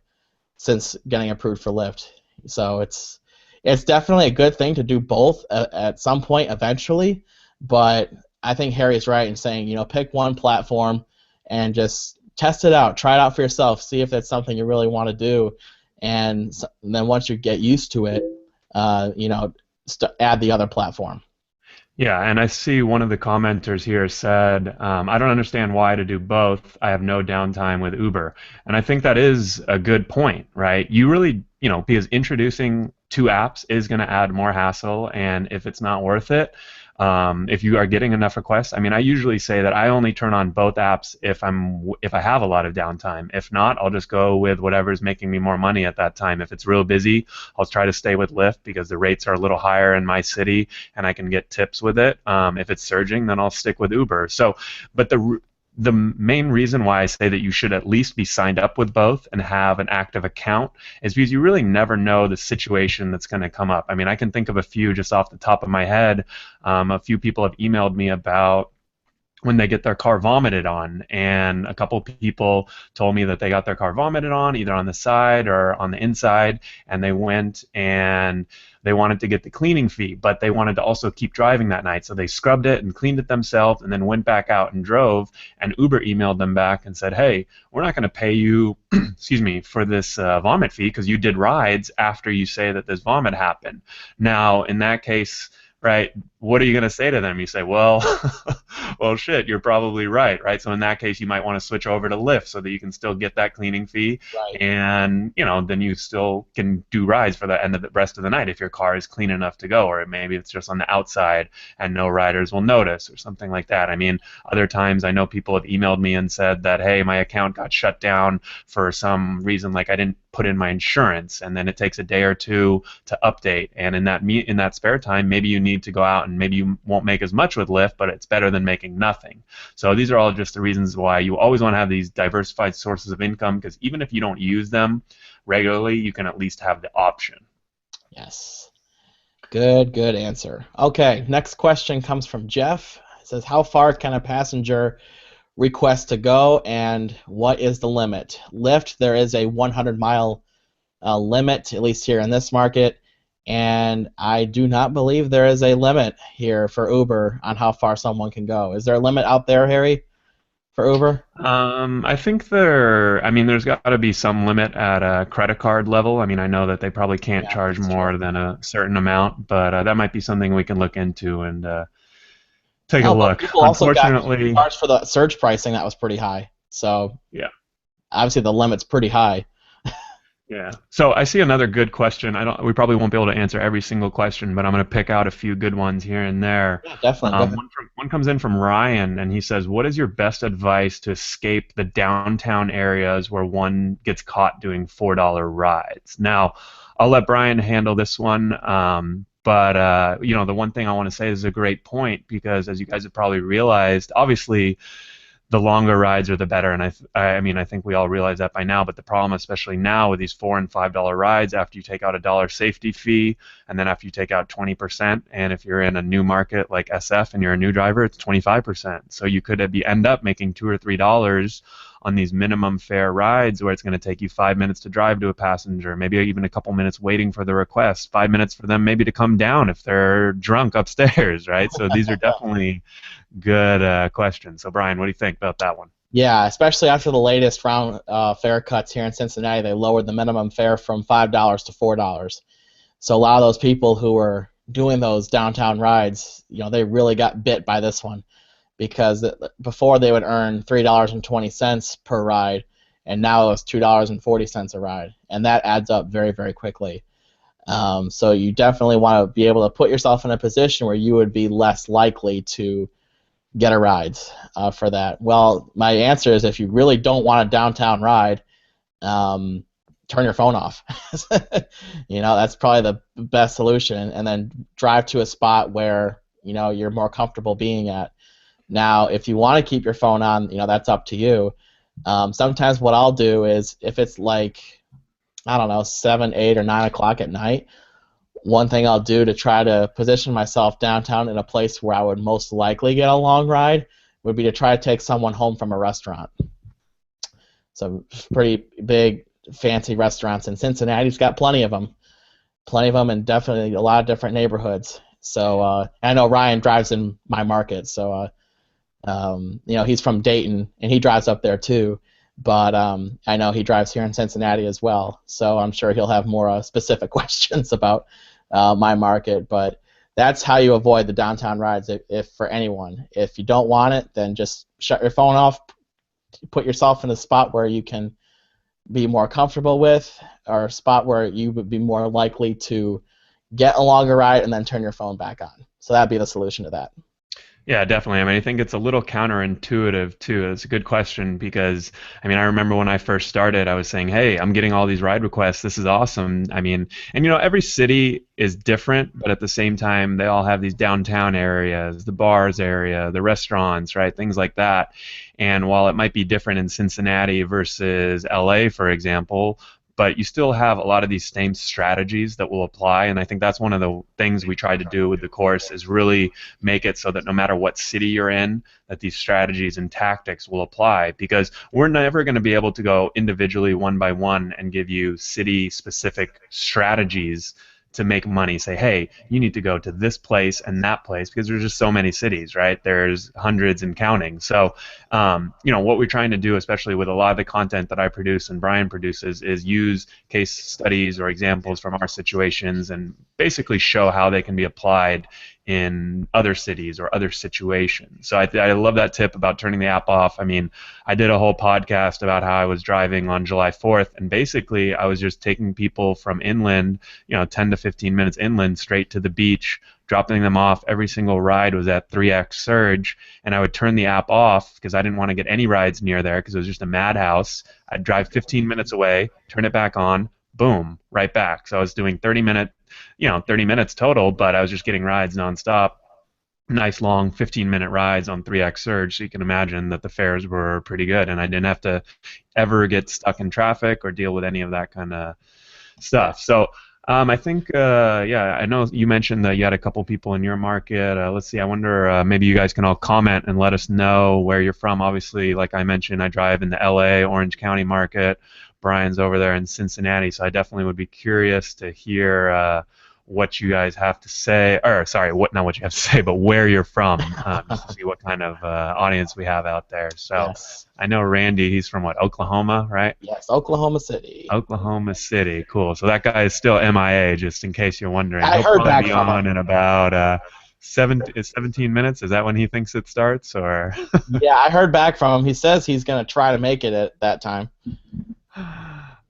since getting approved for Lyft. So it's definitely a good thing to do both at some point eventually, but I think Harry's right in saying, pick one platform and just test it out, try it out for yourself, see if that's something you really want to do, and then once you get used to it, add the other platform. Yeah, and I see one of the commenters here said, I don't understand why to do both. I have no downtime with Uber. And I think that is a good point, right? You really, because introducing 2 apps is going to add more hassle, and if it's not worth it, if you are getting enough requests, I mean, I usually say that I only turn on both apps if I have a lot of downtime. If not, I'll just go with whatever's making me more money at that time. If it's real busy, I'll try to stay with Lyft because the rates are a little higher in my city and I can get tips with it. If it's surging, then I'll stick with Uber. So, but the main reason why I say that you should at least be signed up with both and have an active account is because you really never know the situation that's going to come up. I mean, I can think of a few just off the top of my head. A few people have emailed me about when they get their car vomited on, and a couple people told me that they got their car vomited on either on the side or on the inside, and they went and they wanted to get the cleaning fee, but they wanted to also keep driving that night, so they scrubbed it and cleaned it themselves and then went back out and drove, and Uber emailed them back and said, hey, we're not going to pay you excuse me, for this vomit fee because you did rides after you say that this vomit happened. Now, in that case, right, what are you going to say to them? You say, well, well, shit, you're probably right? So in that case, you might want to switch over to Lyft so that you can still get that cleaning fee, Right. and then you still can do rides for the end of the rest of the night if your car is clean enough to go, or maybe it's just on the outside and no riders will notice or something like that. I mean, other times I know people have emailed me and said that, hey, my account got shut down for some reason, like I didn't put in my insurance, and then it takes a day or two to update, and in that spare time, maybe you need to go out and maybe you won't make as much with Lyft, but it's better than making nothing. So these are all just the reasons why you always want to have these diversified sources of income, because even if you don't use them regularly, you can at least have the option. Yes. Good answer. Okay, next question comes from Jeff. It says, how far can a passenger request to go, and what is the limit? Lyft, there is a 100-mile limit, at least here in this market, and I do not believe there is a limit here for Uber on how far someone can go. Is there a limit out there, Harry, for Uber? I think there's got to be some limit at a credit card level. I mean, I know that they probably can't Yeah, charge that's more true. than a certain amount, but that might be something we can look into and take a Oh, but look. people also got Unfortunately, charged for the surge pricing that was pretty high. So yeah. obviously the limit's pretty high. Yeah. So I see another good question. We probably won't be able to answer every single question, but I'm going to pick out a few good ones here and there. Yeah, definitely. Go ahead. One comes in from Ryan, and he says, "What is your best advice to escape the downtown areas where one gets caught doing $4 rides?" Now, I'll let Brian handle this one. But the one thing I want to say is a great point, because as you guys have probably realized, obviously the longer rides are the better, and I think we all realize that by now. But the problem, especially now with these $4 and $5 rides, after you take out a dollar safety fee, and then after you take out 20%, and if you're in a new market like SF and you're a new driver, it's 25%. So you could end up making $2 or $3 on these minimum fare rides, where it's going to take you 5 minutes to drive to a passenger, maybe even a couple minutes waiting for the request, 5 minutes for them maybe to come down if they're drunk upstairs, right? So these are definitely good question. So, Brian, what do you think about that one? Yeah, especially after the latest round fare cuts here in Cincinnati, they lowered the minimum fare from $5 to $4. So a lot of those people who were doing those downtown rides, they really got bit by this one, because before they would earn $3.20 per ride, and now it's $2.40 a ride, and that adds up very, very quickly. So you definitely want to be able to put yourself in a position where you would be less likely to get a ride for that. Well, my answer is, if you really don't want a downtown ride, turn your phone off. That's probably the best solution, and then drive to a spot where you're more comfortable being at. Now, if you want to keep your phone on, that's up to you. Sometimes what I'll do is, if it's like, I don't know, 7, 8, or 9 o'clock at night, one thing I'll do to try to position myself downtown in a place where I would most likely get a long ride would be to try to take someone home from a restaurant. So pretty big, fancy restaurants in Cincinnati's got plenty of them, and definitely a lot of different neighborhoods. So I know Ryan drives in my market, so he's from Dayton, and he drives up there too. But I know he drives here in Cincinnati as well, so I'm sure he'll have more specific questions about my market. But that's how you avoid the downtown rides, if for anyone. If you don't want it, then just shut your phone off, put yourself in a spot where you can be more comfortable with, or a spot where you would be more likely to get a longer ride, and then turn your phone back on. So that'd be the solution to that. Yeah, definitely. I mean, I think it's a little counterintuitive too. It's a good question, because I remember when I first started, I was saying, "Hey, I'm getting all these ride requests. This is awesome." And every city is different, but at the same time, they all have these downtown areas, the bars area, the restaurants, right? Things like that. And while it might be different in Cincinnati versus LA, for example, but you still have a lot of these same strategies that will apply. And I think that's one of the things we tried to do with the course, is really make it so that no matter what city you're in, that these strategies and tactics will apply, because we're never going to be able to go individually one by one and give you city specific strategies to make money. Say, hey, you need to go to this place and that place, because there's just so many cities, right? There's hundreds and counting. So what we're trying to do, especially with a lot of the content that I produce and Brian produces, is use case studies or examples from our situations, and basically show how they can be applied in other cities or other situations. So I love that tip about turning the app off. I did a whole podcast about how I was driving on July 4th, and basically I was just taking people from inland, 10 to 15 minutes inland, straight to the beach, dropping them off. Every single ride was at 3x surge, and I would turn the app off because I didn't want to get any rides near there, because it was just a madhouse. I'd drive 15 minutes away, turn it back on, boom, right back. So I was doing 30 minutes total, but I was just getting rides nonstop. nice long 15-minute rides on 3x surge, so you can imagine that the fares were pretty good, and I didn't have to ever get stuck in traffic or deal with any of that kind of stuff. So I think, yeah, I know you mentioned that you had a couple people in your market. Let's see, I wonder, maybe you guys can all comment and let us know where you're from. Obviously, like I mentioned, I drive in the LA, Orange County market. Brian's over there in Cincinnati, so I definitely would be curious to hear what you guys have to say, or sorry, what not what you have to say, but where you're from, just to see what kind of audience we have out there. So Yes. I know Randy, he's from what, Oklahoma, right? Yes, Oklahoma City. Oklahoma City, cool. So that guy is still MIA, just in case you're wondering. I He'll heard probably back be from on him. in about 17 minutes. Is that when he thinks it starts, or? Yeah, I heard back from him. He says he's going to try to make it at that time. All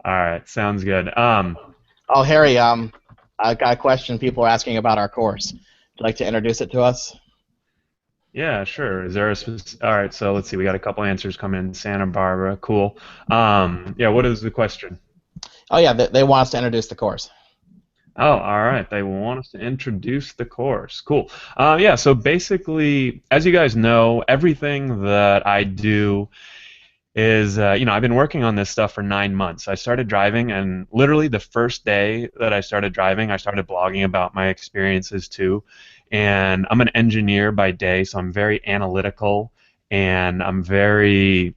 right, sounds good. Oh, Harry, I got a question. People are asking about our course. Would you like to introduce it to us? Yeah, sure. Is there a specific? All right, so let's see. We got a couple answers coming in. Santa Barbara, cool. Yeah, what is the question? Oh, yeah, they want us to introduce the course. Oh, all right. They want us to introduce the course. Cool. Yeah, so basically, as you guys know, everything that I do is, I've been working on this stuff for 9 months. I started driving, and literally the first day that I started driving, I started blogging about my experiences too. And I'm an engineer by day, so I'm very analytical, and I'm very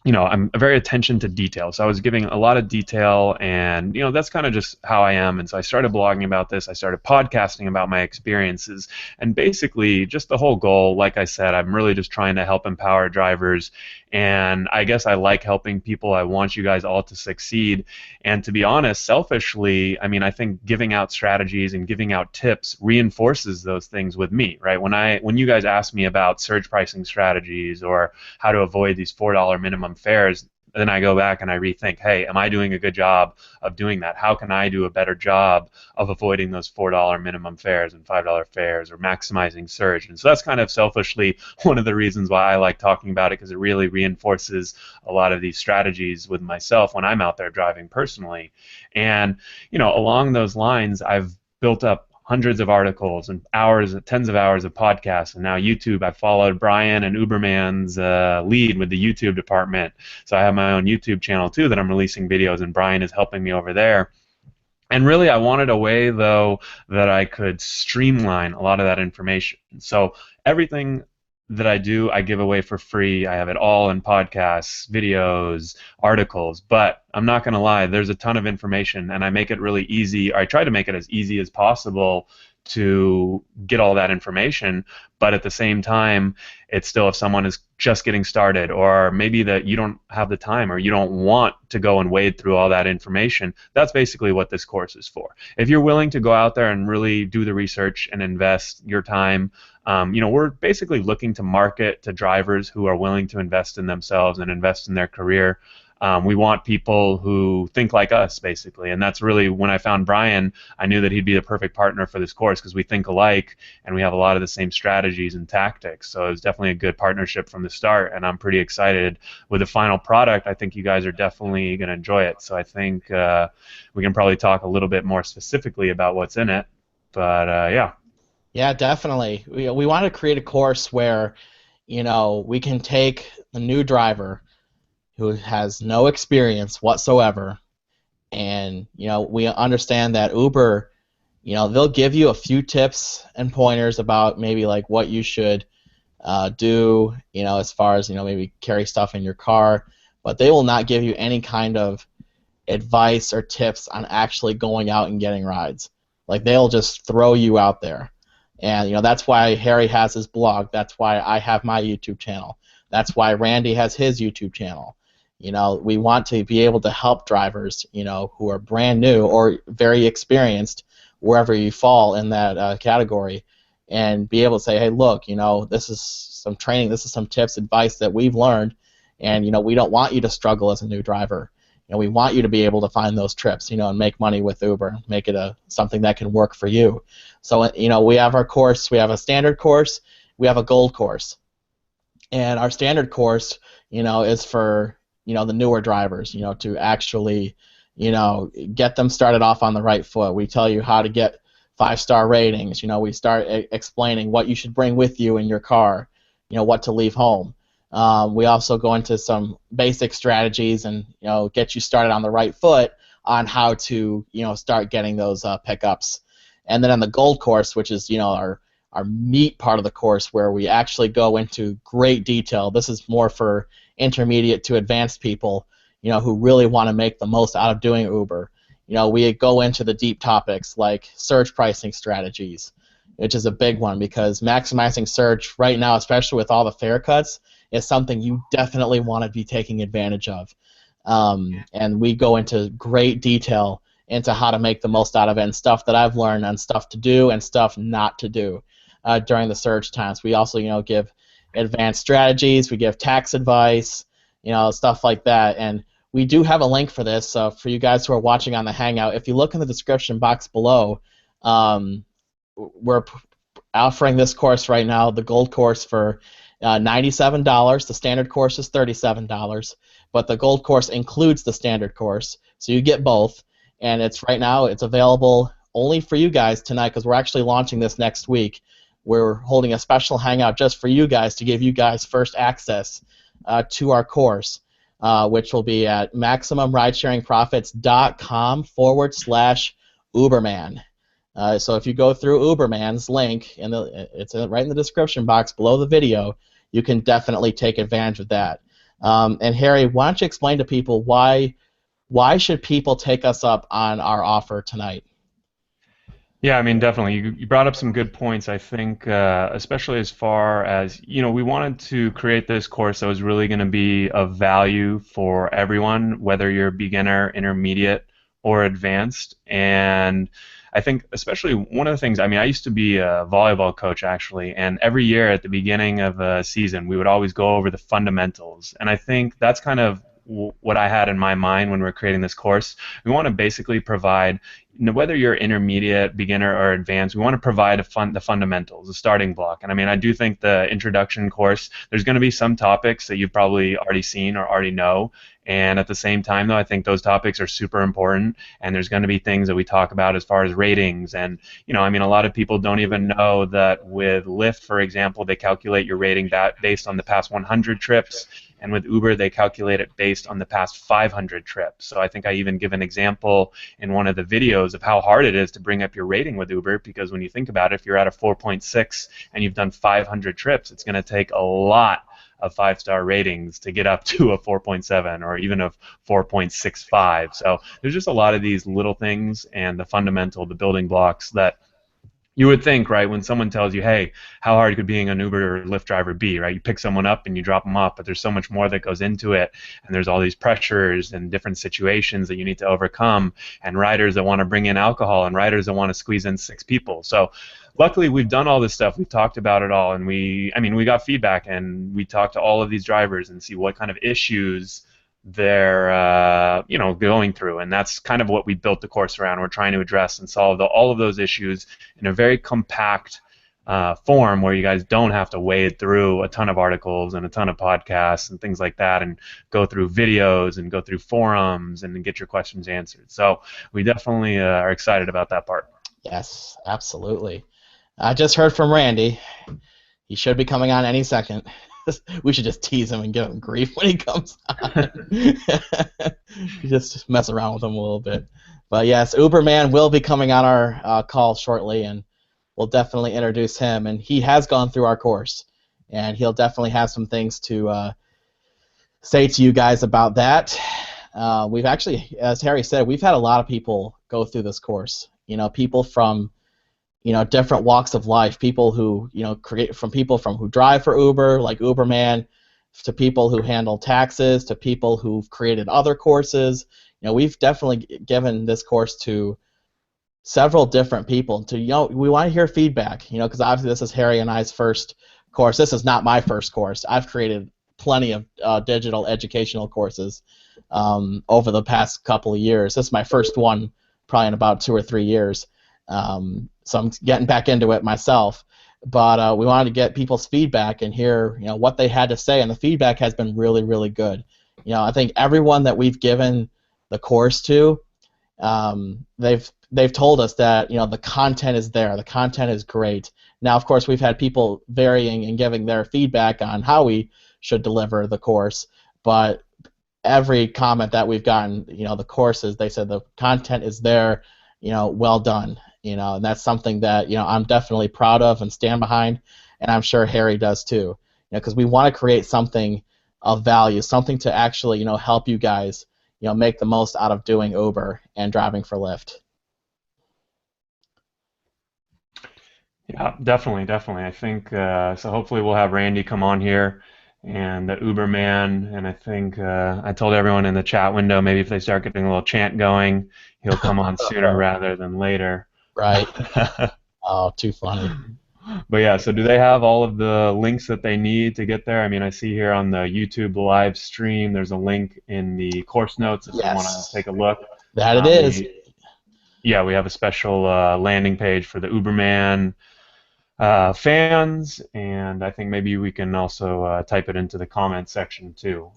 attention to detail. So I was giving a lot of detail, and that's kind of just how I am. And so I started blogging about this. I started podcasting about my experiences, and basically, just the whole goal. Like I said, I'm really just trying to help empower drivers, and I guess I like helping people. I want you guys all to succeed. And to be honest, selfishly, I mean, I think giving out strategies and giving out tips reinforces those things with me, right? When you guys ask me about surge pricing strategies or how to avoid these $4 minimum fares, then I go back and I rethink, hey, am I doing a good job of doing that? How can I do a better job of avoiding those $4 minimum fares and $5 fares, or maximizing surge? And so that's kind of selfishly one of the reasons why I like talking about it, because it really reinforces a lot of these strategies with myself when I'm out there driving personally. And along those lines, I've built up hundreds of articles and hours, tens of hours of podcasts, and now YouTube. I followed Brian and Uberman's lead with the YouTube department, so I have my own YouTube channel too that I'm releasing videos, and Brian is helping me over there. And really, I wanted a way, though, that I could streamline a lot of that information. So everything that I do, I give away for free. I have it all in podcasts, videos, articles. But I'm not going to lie, there's a ton of information, and I make it really easy, or I try to make it as easy as possible to get all that information. But at the same time, it's still, if someone is just getting started, or maybe that you don't have the time, or you don't want to go and wade through all that information, that's basically what this course is for. If you're willing to go out there and really do the research and invest your time, we're basically looking to market to drivers who are willing to invest in themselves and invest in their career. We want people who think like us, basically, and that's really when I found Brian. I knew that he'd be the perfect partner for this course, because we think alike and we have a lot of the same strategies and tactics. So it was definitely a good partnership from the start, and I'm pretty excited with the final product. I think you guys are definitely going to enjoy it. So I think we can probably talk a little bit more specifically about what's in it. But yeah. Yeah, definitely. We want to create a course where, we can take a new driver who has no experience whatsoever, and we understand that Uber, they'll give you a few tips and pointers about maybe like what you should do, as far as maybe carry stuff in your car, but they will not give you any kind of advice or tips on actually going out and getting rides. Like, they'll just throw you out there. And that's why Harry has his blog. That's why I have my YouTube channel. That's why Randy has his YouTube channel. We want to be able to help drivers, who are brand new or very experienced, wherever you fall in that category, and be able to say, hey, look, this is some training, this is some tips, advice that we've learned, and we don't want you to struggle as a new driver. We want you to be able to find those trips, and make money with Uber, make it something that can work for you. So, we have our course. We have a standard course. We have a gold course. And our standard course, is for, the newer drivers, to actually, get them started off on the right foot. We tell you how to get 5-star ratings. We start explaining what you should bring with you in your car, what to leave home. We also go into some basic strategies and get you started on the right foot on how to start getting those pickups. And then on the gold course, which is our meat part of the course, where we actually go into great detail. This is more for intermediate to advanced people, who really want to make the most out of doing Uber. We go into the deep topics like surge pricing strategies, which is a big one because maximizing surge right now, especially with all the fare cuts, is something you definitely want to be taking advantage of. And we go into great detail into how to make the most out of it and stuff that I've learned on stuff to do and stuff not to do during the surge times. We also, give advanced strategies. We give tax advice, stuff like that. And we do have a link for this. So for you guys who are watching on the Hangout, if you look in the description box below, we're offering this course right now, the gold course, for $97. The standard course is $37, but the gold course includes the standard course, so you get both. And right now it's available only for you guys tonight because we're actually launching this next week. We're holding a special hangout just for you guys to give you guys first access to our course, which will be at MaximumRidesharingProfits.com/Uberman. So if you go through Uberman's link, and it's right in the description box below the video, you can definitely take advantage of that. And Harry, why don't you explain to people why should people take us up on our offer tonight? Yeah, I mean, definitely. You brought up some good points. I think, especially as far as, we wanted to create this course that was really going to be of value for everyone, whether you're beginner, intermediate, or advanced. And I think especially one of the things, I used to be a volleyball coach actually, and every year at the beginning of a season, we would always go over the fundamentals. And I think that's kind of what I had in my mind when we were creating this course. We want to basically provide, whether you're intermediate, beginner, or advanced, we want to provide the fundamentals, the starting block. And I do think the introduction course, there's going to be some topics that you've probably already seen or already know. And at the same time, though, I think those topics are super important. And there's going to be things that we talk about as far as ratings. And, a lot of people don't even know that with Lyft, for example, they calculate your rating based on the past 100 trips. And with Uber, they calculate it based on the past 500 trips. So I think I even give an example in one of the videos of how hard it is to bring up your rating with Uber, because when you think about it, if you're at a 4.6 and you've done 500 trips, it's going to take a lot of 5-star ratings to get up to a 4.7 or even a 4.65. So there's just a lot of these little things and the building blocks that you would think, right, when someone tells you, hey, how hard could being an Uber or Lyft driver be, right? You pick someone up and you drop them off, but there's so much more that goes into it, and there's all these pressures and different situations that you need to overcome, and riders that want to bring in alcohol, and riders that want to squeeze in 6 people. So luckily, we've done all this stuff. We've talked about it all, and we got feedback, and we talked to all of these drivers and see what kind of issues they're going through, and that's kind of what we built the course around. We're trying to address and solve all of those issues in a very compact form where you guys don't have to wade through a ton of articles and a ton of podcasts and things like that and go through videos and go through forums and get your questions answered. So we definitely are excited about that part. Yes, absolutely. I just heard from Randy. He should be coming on any second. We should just tease him and give him grief when he comes on. Just mess around with him a little bit. But yes, Uberman will be coming on our call shortly, and we'll definitely introduce him. And he has gone through our course, and he'll definitely have some things to say to you guys about that. We've actually, as Harry said, we've had a lot of people go through this course. People from different walks of life, people who, people who drive for Uber, like Uberman, to people who handle taxes, to people who've created other courses. We've definitely given this course to several different people. We want to hear feedback, because obviously this is Harry and I's first course. This is not my first course. I've created plenty of digital educational courses over the past couple of years. This is my first one, probably in about 2 or 3 years. So I'm getting back into it myself, but we wanted to get people's feedback and hear, what they had to say, and the feedback has been really, really good. I think everyone that we've given the course to, they've they've told us that the content is there, the content is great. Now, of course, we've had people varying and giving their feedback on how we should deliver the course, but every comment that we've gotten, the courses, they said the content is there, well done, and that's something that I'm definitely proud of and stand behind, and I'm sure Harry does too, because we want to create something of value, something to actually help you guys make the most out of doing Uber and driving for Lyft. Yeah, definitely, definitely. I think so. Hopefully, we'll have Randy come on here and the Uber man. And I think I told everyone in the chat window maybe if they start getting a little chant going, he'll come on sooner rather than later. Right. Oh, too funny. But yeah, so do they have all of the links that they need to get there? I mean, I see here on the YouTube live stream, there's a link in the course notes if you want to take a look. That it is. Yeah, we have a special landing page for the Uberman fans, and I think maybe we can also type it into the comment section too.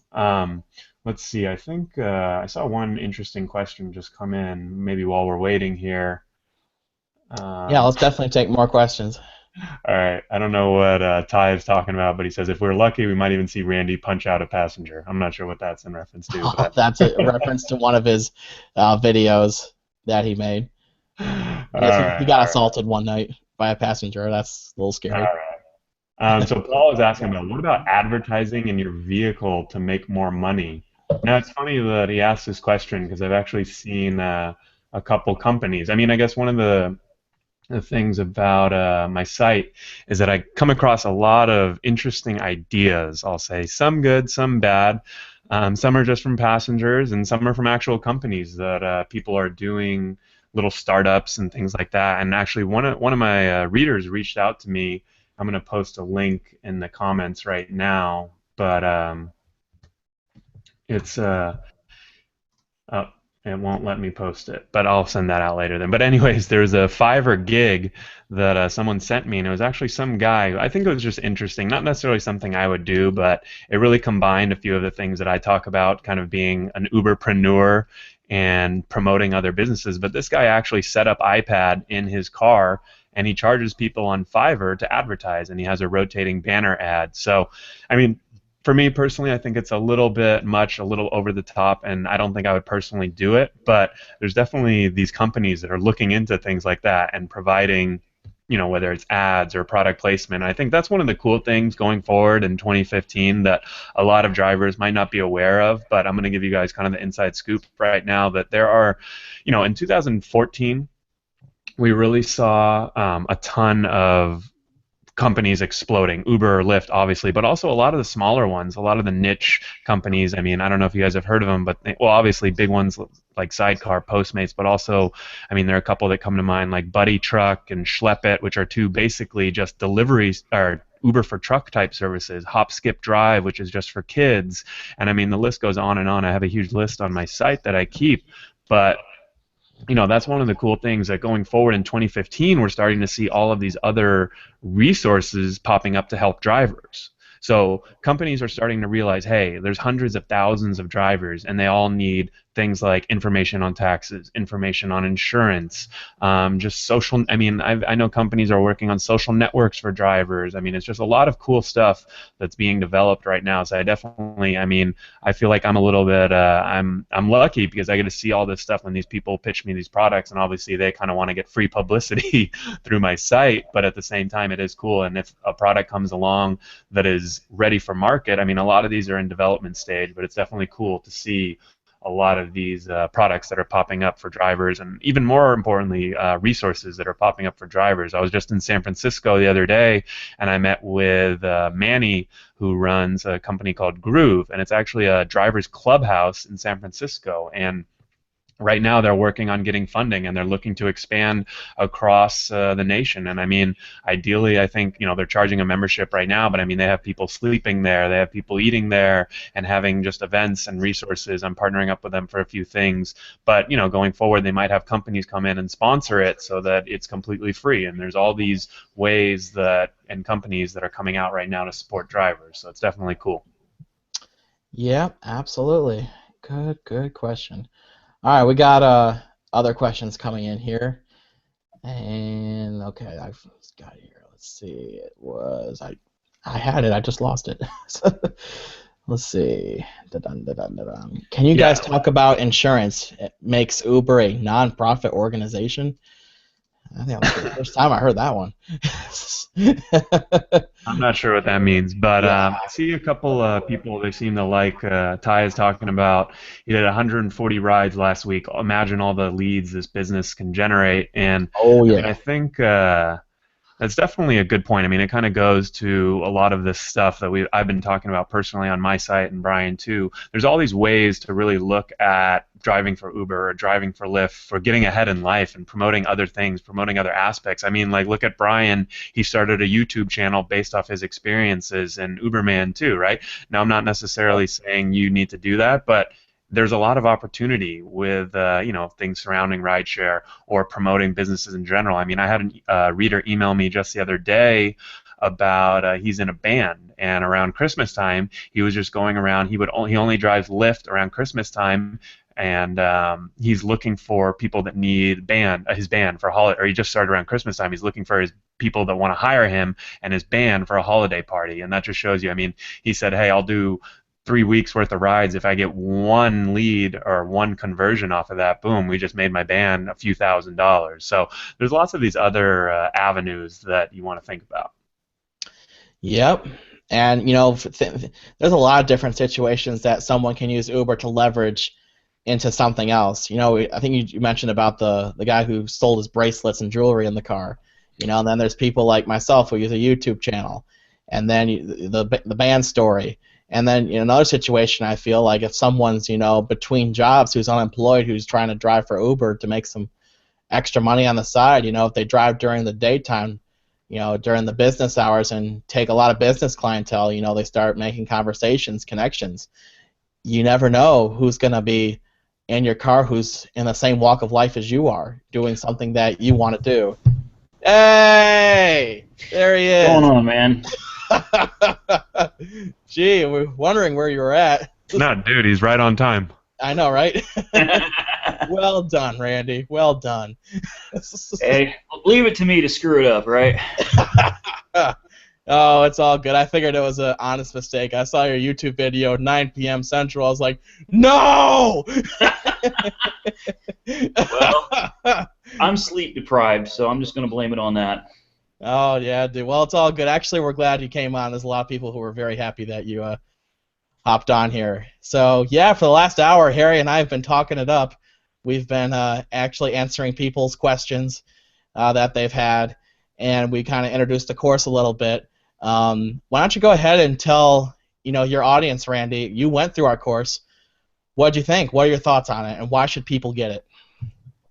Let's see, I think I saw one interesting question just come in, maybe while we're waiting here. Yeah, let's definitely take more questions. All right, I don't know what Ty is talking about, but he says if we're lucky, we might even see Randy punch out a passenger. I'm not sure what that's in reference to. Oh, but that's a reference to one of his videos that he made. He got assaulted one night by a passenger. That's a little scary. All right. So Paul is asking about what about advertising in your vehicle to make more money? Now it's funny that he asked this question because I've actually seen a couple companies. I mean, I guess one of the things about my site is that I come across a lot of interesting ideas. I'll say some good, some bad. Some are just from passengers, and some are from actual companies that people are doing little startups and things like that. And actually, one of my readers reached out to me. I'm going to post a link in the comments right now, but it's oh, it won't let me post it, but I'll send that out later then. But anyways, there's a Fiverr gig that someone sent me, and it was actually some guy. I think it was just interesting, not necessarily something I would do, but it really combined a few of the things that I talk about, kind of being an Uberpreneur and promoting other businesses. But this guy actually set up iPad in his car, and he charges people on Fiverr to advertise, and he has a rotating banner ad. So, I mean, for me personally, I think it's a little bit much, a little over the top, and I don't think I would personally do it. But there's definitely these companies that are looking into things like that and providing, whether it's ads or product placement. I think that's one of the cool things going forward in 2015 that a lot of drivers might not be aware of. But I'm going to give you guys kind of the inside scoop right now that there are, in 2014, we really saw a ton of companies exploding, Uber or Lyft, obviously, but also a lot of the smaller ones, a lot of the niche companies. I mean, I don't know if you guys have heard of them, but obviously big ones like Sidecar, Postmates, but also, I mean, there are a couple that come to mind like Buddy Truck and Schlepp It, which are two basically just deliveries or Uber for truck type services, Hop Skip Drive, which is just for kids, and I mean the list goes on and on. I have a huge list on my site that I keep, but that's one of the cool things that going forward in 2015, we're starting to see all of these other resources popping up to help drivers. So companies are starting to realize, hey, there's hundreds of thousands of drivers, and they all need things like information on taxes, information on insurance, just social. I mean, I know companies are working on social networks for drivers. I mean, it's just a lot of cool stuff that's being developed right now. So I definitely, I mean, I feel like I'm a little bit, I'm lucky because I get to see all this stuff when these people pitch me these products, and obviously they kind of want to get free publicity through my site, but at the same time, it is cool. And if a product comes along that is ready for market, I mean, a lot of these are in development stage, but it's definitely cool to see a lot of these products that are popping up for drivers, and even more importantly, resources that are popping up for drivers. I was just in San Francisco the other day, and I met with Manny, who runs a company called Groove, and it's actually a driver's clubhouse in San Francisco. And right now they're working on getting funding, and they're looking to expand across the nation. And I mean, ideally, I think they're charging a membership right now, but I mean they have people sleeping there, they have people eating there, and having just events and resources. I'm partnering up with them for a few things, but going forward they might have companies come in and sponsor it so that it's completely free. And there's all these ways that and companies that are coming out right now to support drivers. So it's definitely cool. Yeah, absolutely. Good question. All right, we got other questions coming in here. And okay, I've got it here. Let's see. It was I had it. I just lost it. Let's see. Da-dun, da-dun, da-dun. Can you guys talk about insurance? It makes Uber a non-profit organization. I think that was the first time I heard that one. I'm not sure what that means, but Yeah. I see a couple people they seem to like. Ty is talking about he did 140 rides last week. Imagine all the leads this business can generate, and Oh I mean, yeah. I think that's definitely a good point. I mean, it kind of goes to a lot of this stuff that I've been talking about personally on my site, and Brian too. There's all these ways to really look at driving for Uber or driving for Lyft, for getting ahead in life and promoting other things, promoting other aspects. I mean, like, look at Brian. He started a YouTube channel based off his experiences, and Uberman too, right? Now, I'm not necessarily saying you need to do that, but there's a lot of opportunity with things surrounding rideshare or promoting businesses in general. I mean, I had a reader email me just the other day about he's in a band, and around Christmas time he was just going around. He only drives Lyft around Christmas time, and he's looking for people that need his band for a holiday. Or he just started around Christmas time. He's looking for his people that want to hire him and his band for a holiday party, and that just shows you. I mean, he said, "Hey, I'll do 3 weeks worth of rides. If I get one lead or one conversion off of that, boom, we just made my band a few $1,000s." So there's lots of these other avenues that you want to think about. Yep. And there's a lot of different situations that someone can use Uber to leverage into something else. I think you mentioned about the guy who sold his bracelets and jewelry in the car. And then there's people like myself who use a YouTube channel, and then the band story. And then in another situation, I feel like if someone's between jobs, who's unemployed, who's trying to drive for Uber to make some extra money on the side, if they drive during the daytime, during the business hours and take a lot of business clientele, they start making conversations, connections. You never know who's going to be in your car, who's in the same walk of life as you are, doing something that you want to do. Hey, there he is. What's going on, man? Gee, we're wondering where you were at. No, dude, he's right on time. I know, right? Well done, Randy. Well done. Hey, leave it to me to screw it up, right? Oh, it's all good. I figured it was an honest mistake. I saw your YouTube video at 9 p.m. Central. I was like, no! Well, I'm sleep deprived, so I'm just going to blame it on that. Oh, yeah, dude. Well, it's all good. Actually, we're glad you came on. There's a lot of people who were very happy that you hopped on here. So, yeah, for the last hour, Harry and I have been talking it up. We've been actually answering people's questions that they've had, and we kind of introduced the course a little bit. Why don't you go ahead and tell your audience, Randy, you went through our course. What did you think? What are your thoughts on it, and why should people get it?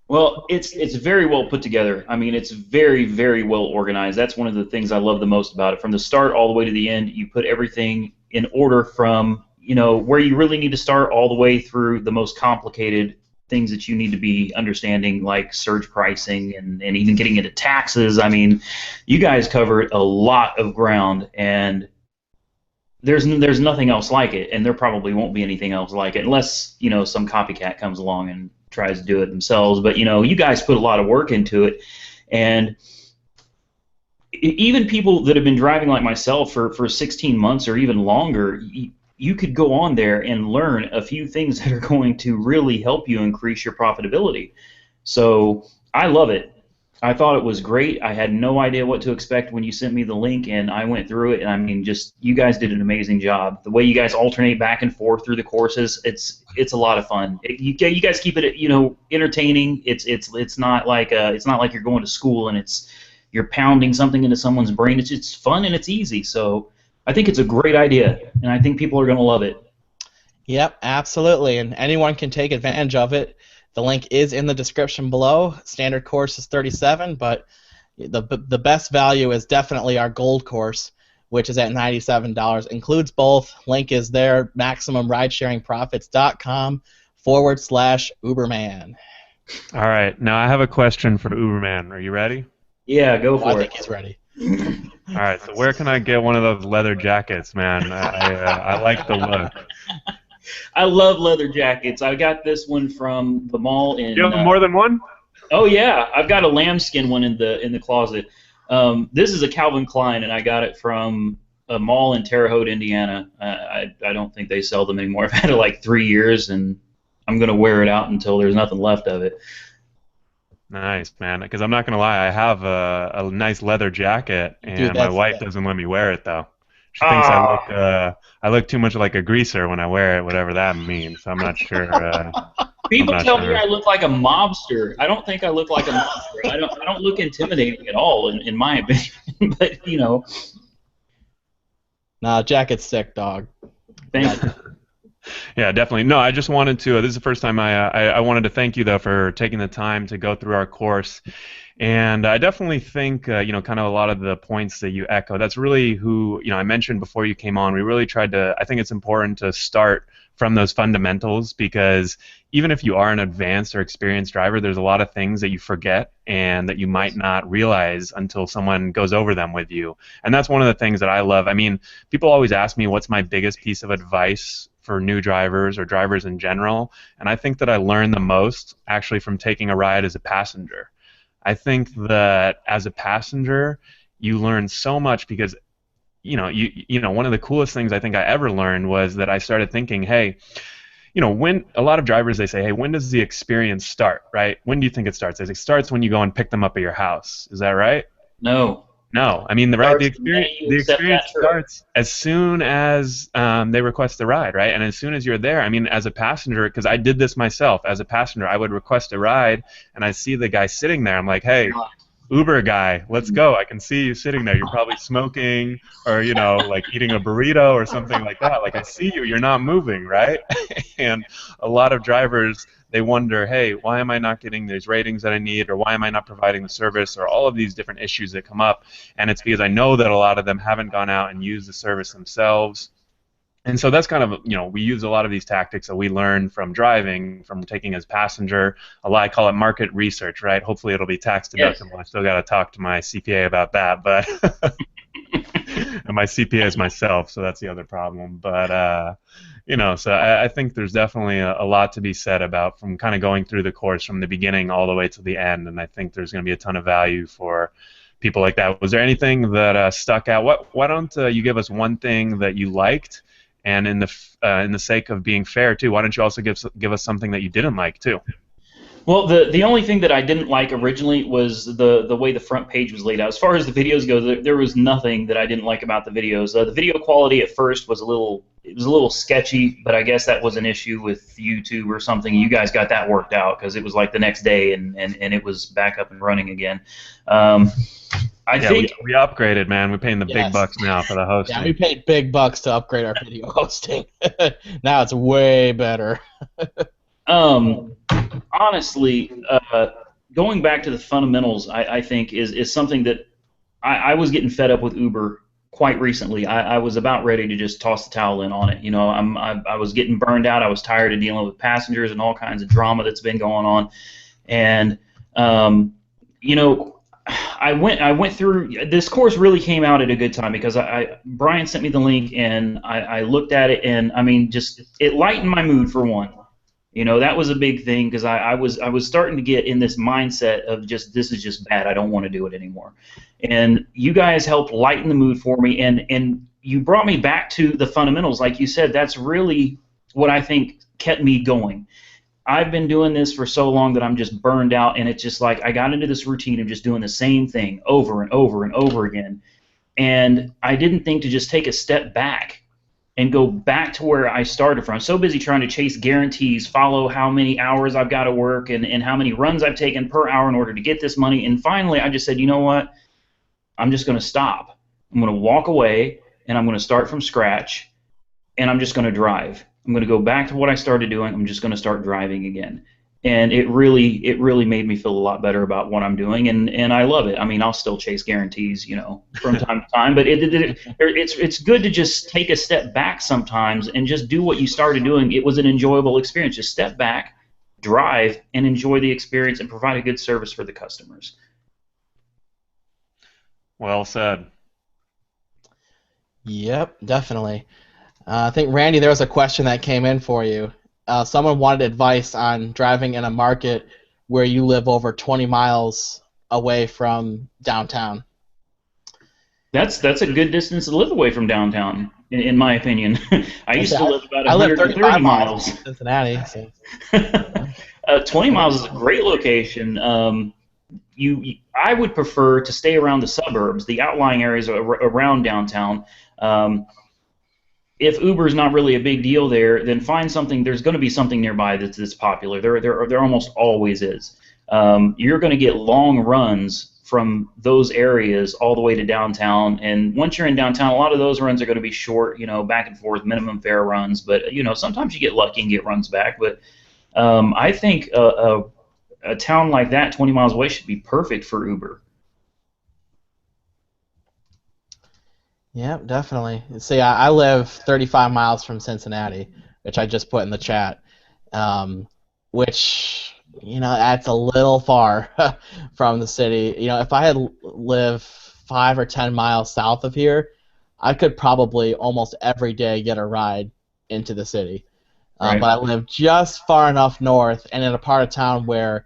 Well, it's very well put together. I mean, it's very, very well organized. That's one of the things I love the most about it. From the start all the way to the end, you put everything in order from, where you really need to start all the way through the most complicated things that you need to be understanding, like surge pricing and even getting into taxes. I mean, you guys covered a lot of ground, and there's nothing else like it, and there probably won't be anything else like it unless, some copycat comes along and tries to do it themselves. But you guys put a lot of work into it, and even people that have been driving like myself for 16 months or even longer, you could go on there and learn a few things that are going to really help you increase your profitability. So I love it. I thought it was great. I had no idea what to expect when you sent me the link, and I went through it, and I mean, just you guys did an amazing job. The way you guys alternate back and forth through the courses, it's a lot of fun. You guys keep it, entertaining. It's not like you're going to school and you're pounding something into someone's brain. It's fun and it's easy. So I think it's a great idea, and I think people are going to love it. Yep, absolutely, and anyone can take advantage of it. The link is in the description below. Standard course is $37, but the best value is definitely our gold course, which is at $97. Includes both. Link is there, MaximumRidesharingProfits.com/Uberman. All right, now I have a question for Uberman. Are you ready? Yeah, go for it. I think he's ready. All right, so where can I get one of those leather jackets, man? I like the look. I love leather jackets. I got this one from the mall You in. have more than one? Oh yeah, I've got a lambskin one in the closet. This is a Calvin Klein, and I got it from a mall in Terre Haute, Indiana. I don't think they sell them anymore. I've had it like 3 years, and I'm gonna wear it out until there's nothing left of it. Nice, man. Because I'm not gonna lie, I have a nice leather jacket, Dude, and my that's wife doesn't let me wear it though. She thinks Ah, I look too much like a greaser when I wear it, whatever that means. I'm not sure. I'm people not tell me sure. I look like a mobster. I don't think I look like a mobster. I don't look intimidating at all, in my opinion. But nah, jacket's sick, dog. thank you. Yeah, definitely. No, I just wanted to. This is the first time I wanted to thank you though for taking the time to go through our course, and I definitely think kind of a lot of the points that you echo. That's really who I mentioned before you came on. We really tried to. I think it's important to start from those fundamentals because even if you are an advanced or experienced driver, there's a lot of things that you forget and that you might not realize until someone goes over them with you. And that's one of the things that I love. I mean, people always ask me what's my biggest piece of advice for new drivers or drivers in general, and I think that I learned the most actually from taking a ride as a passenger. I think that as a passenger, you learn so much because one of the coolest things I think I ever learned was that I started thinking, hey, when a lot of drivers they say, hey, when does the experience start, right? When do you think it starts? They say it starts when you go and pick them up at your house. Is that right? No, No, I mean the starts the minute you the accept that experience trip. starts as soon as they request a ride, right? And as soon as you're there, I mean, as a passenger, because I did this myself as a passenger, I would request a ride, and I see the guy sitting there. I'm like, hey, Uber guy, let's go. I can see you sitting there. You're probably smoking or, like eating a burrito or something like that. Like, I see you. You're not moving, right? And a lot of drivers, they wonder, hey, why am I not getting these ratings that I need? Or why am I not providing the service? Or all of these different issues that come up. And it's because I know that a lot of them haven't gone out and used the service themselves. And so that's kind of, we use a lot of these tactics that we learn from driving, from taking as passenger. A lot, I call it market research, right? Hopefully it'll be tax Yes. deductible. I still got to talk to my CPA about that, but and my CPA is myself, so that's the other problem. But so I think there's definitely a lot to be said about from kind of going through the course from the beginning all the way to the end, and I think there's going to be a ton of value for people like that. Was there anything that stuck out? Why don't you give us one thing that you liked? And in the sake of being fair too, why don't you also give us something that you didn't like too? Well, the only thing that I didn't like originally was the way the front page was laid out. As far as the videos go, there was nothing that I didn't like about the videos. The video quality at first was a little sketchy, but I guess that was an issue with YouTube or something. You guys got that worked out because it was like the next day and it was back up and running again. Um, I Yeah, think we upgraded, man. We're paying the big yes. bucks now for the Yeah, we hosting. paid big bucks to upgrade our video hosting. Now it's way better. um, honestly, going back to the fundamentals, I think is something that I was getting fed up with Uber quite recently. I was about ready to just toss the towel in on it. I was getting burned out. I was tired of dealing with passengers and all kinds of drama that's been going on. And you know, I went through this course. Really came out at a good time because Brian sent me the link and I looked at it, and I mean, just it lightened my mood for one. That was a big thing because I was starting to get in this mindset of just this is just bad. I don't want to do it anymore. And you guys helped lighten the mood for me, and you brought me back to the fundamentals. Like you said, that's really what I think kept me going. I've been doing this for so long that I'm just burned out, and it's just like I got into this routine of just doing the same thing over and over and over again. And I didn't think to just take a step back and go back to where I started from. I'm so busy trying to chase guarantees, follow how many hours I've got to work and how many runs I've taken per hour in order to get this money. And finally, I just said, you know what? I'm just going to stop. I'm going to walk away, and I'm going to start from scratch, and I'm just going to drive. I'm going to go back to what I started doing. I'm just going to start driving again. And it really made me feel a lot better about what I'm doing, and I love it. I mean, I'll still chase guarantees, from time to time, but it's good to just take a step back sometimes and just do what you started doing. It was an enjoyable experience. Just step back, drive, and enjoy the experience, and provide a good service for the customers. Well said. Yep, definitely. I think, Randy, there was a question that came in for you. Someone wanted advice on driving in a market where you live over 20 miles away from downtown. That's a good distance to live away from downtown, in my opinion. I used to live about I live 130 35 miles miles. from Cincinnati. So. 20 miles is a great location. I would prefer to stay around the suburbs, the outlying areas around downtown. If Uber is not really a big deal there, then find something. There's going to be something nearby that's popular. There almost always is. You're going to get long runs from those areas all the way to downtown. And once you're in downtown, a lot of those runs are going to be short, back and forth, minimum fare runs. But sometimes you get lucky and get runs back. But I think a town like that, 20 miles away, should be perfect for Uber. Yeah, definitely. See, I live 35 miles from Cincinnati, which I just put in the chat, which, that's a little far from the city. If I had lived 5 or 10 miles south of here, I could probably almost every day get a ride into the city. Right. But I live just far enough north and in a part of town where,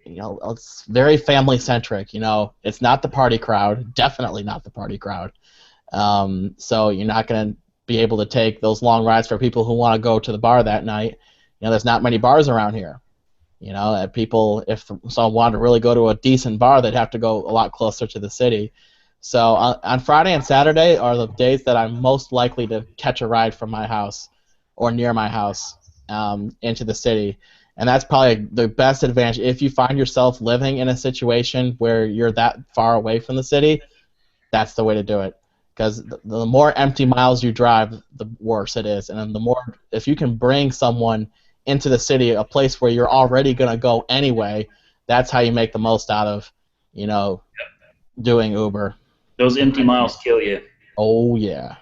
it's very family centric. It's not the party crowd, definitely not the party crowd. So you're not going to be able to take those long rides for people who want to go to the bar that night. There's not many bars around here. People, if someone wanted to really go to a decent bar, they'd have to go a lot closer to the city. So on Friday and Saturday are the days that I'm most likely to catch a ride from my house or near my house into the city. And that's probably the best advantage. If you find yourself living in a situation where you're that far away from the city, that's the way to do it. Because the more empty miles you drive, the worse it is. And the more, if you can bring someone into the city, a place where you're already going to go anyway, that's how you make the most out of, doing Uber. Those empty miles kill you. Oh, yeah.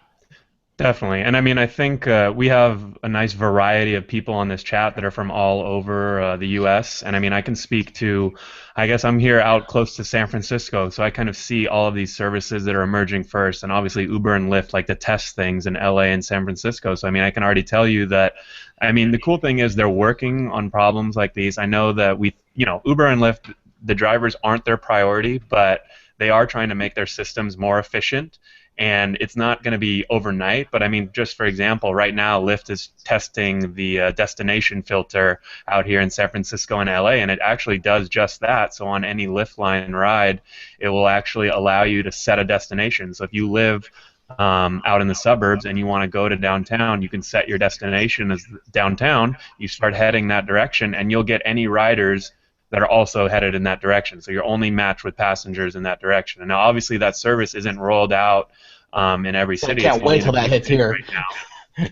Definitely. And I think we have a nice variety of people on this chat that are from all over the U.S. And I can speak to, I guess I'm here out close to San Francisco, so I kind of see all of these services that are emerging first. And obviously Uber and Lyft like to test things in L.A. and San Francisco. So I can already tell you that, the cool thing is they're working on problems like these. I know that Uber and Lyft, the drivers aren't their priority, but they are trying to make their systems more efficient. And it's not going to be overnight, but just for example, right now Lyft is testing the destination filter out here in San Francisco and LA, and it actually does just that. So on any Lyft line ride, it will actually allow you to set a destination. So if you live out in the suburbs and you want to go to downtown, you can set your destination as downtown. You start heading that direction, and you'll get any riders that are also headed in that direction. So you're only matched with passengers in that direction. And now, obviously, that service isn't rolled out in every city. I can't wait till that hits here. Right now.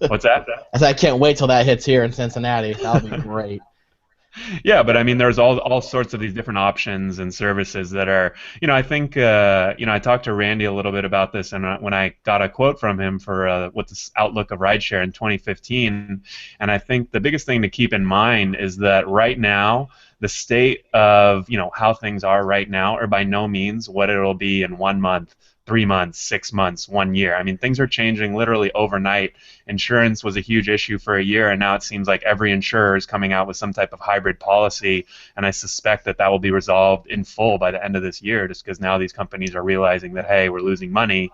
What's that? I can't wait till that hits here in Cincinnati. That'll be great. Yeah, but there's all sorts of these different options and services that are, I think, I talked to Randy a little bit about this, and when I got a quote from him for what this outlook of rideshare in 2015, and I think the biggest thing to keep in mind is that right now, the state of how things are right now are by no means what it'll be in 1 month, 3 months, 6 months, 1 year. Things are changing literally overnight. Insurance was a huge issue for a year, and now it seems like every insurer is coming out with some type of hybrid policy, and I suspect that will be resolved in full by the end of this year, just because now these companies are realizing that, hey, we're losing money.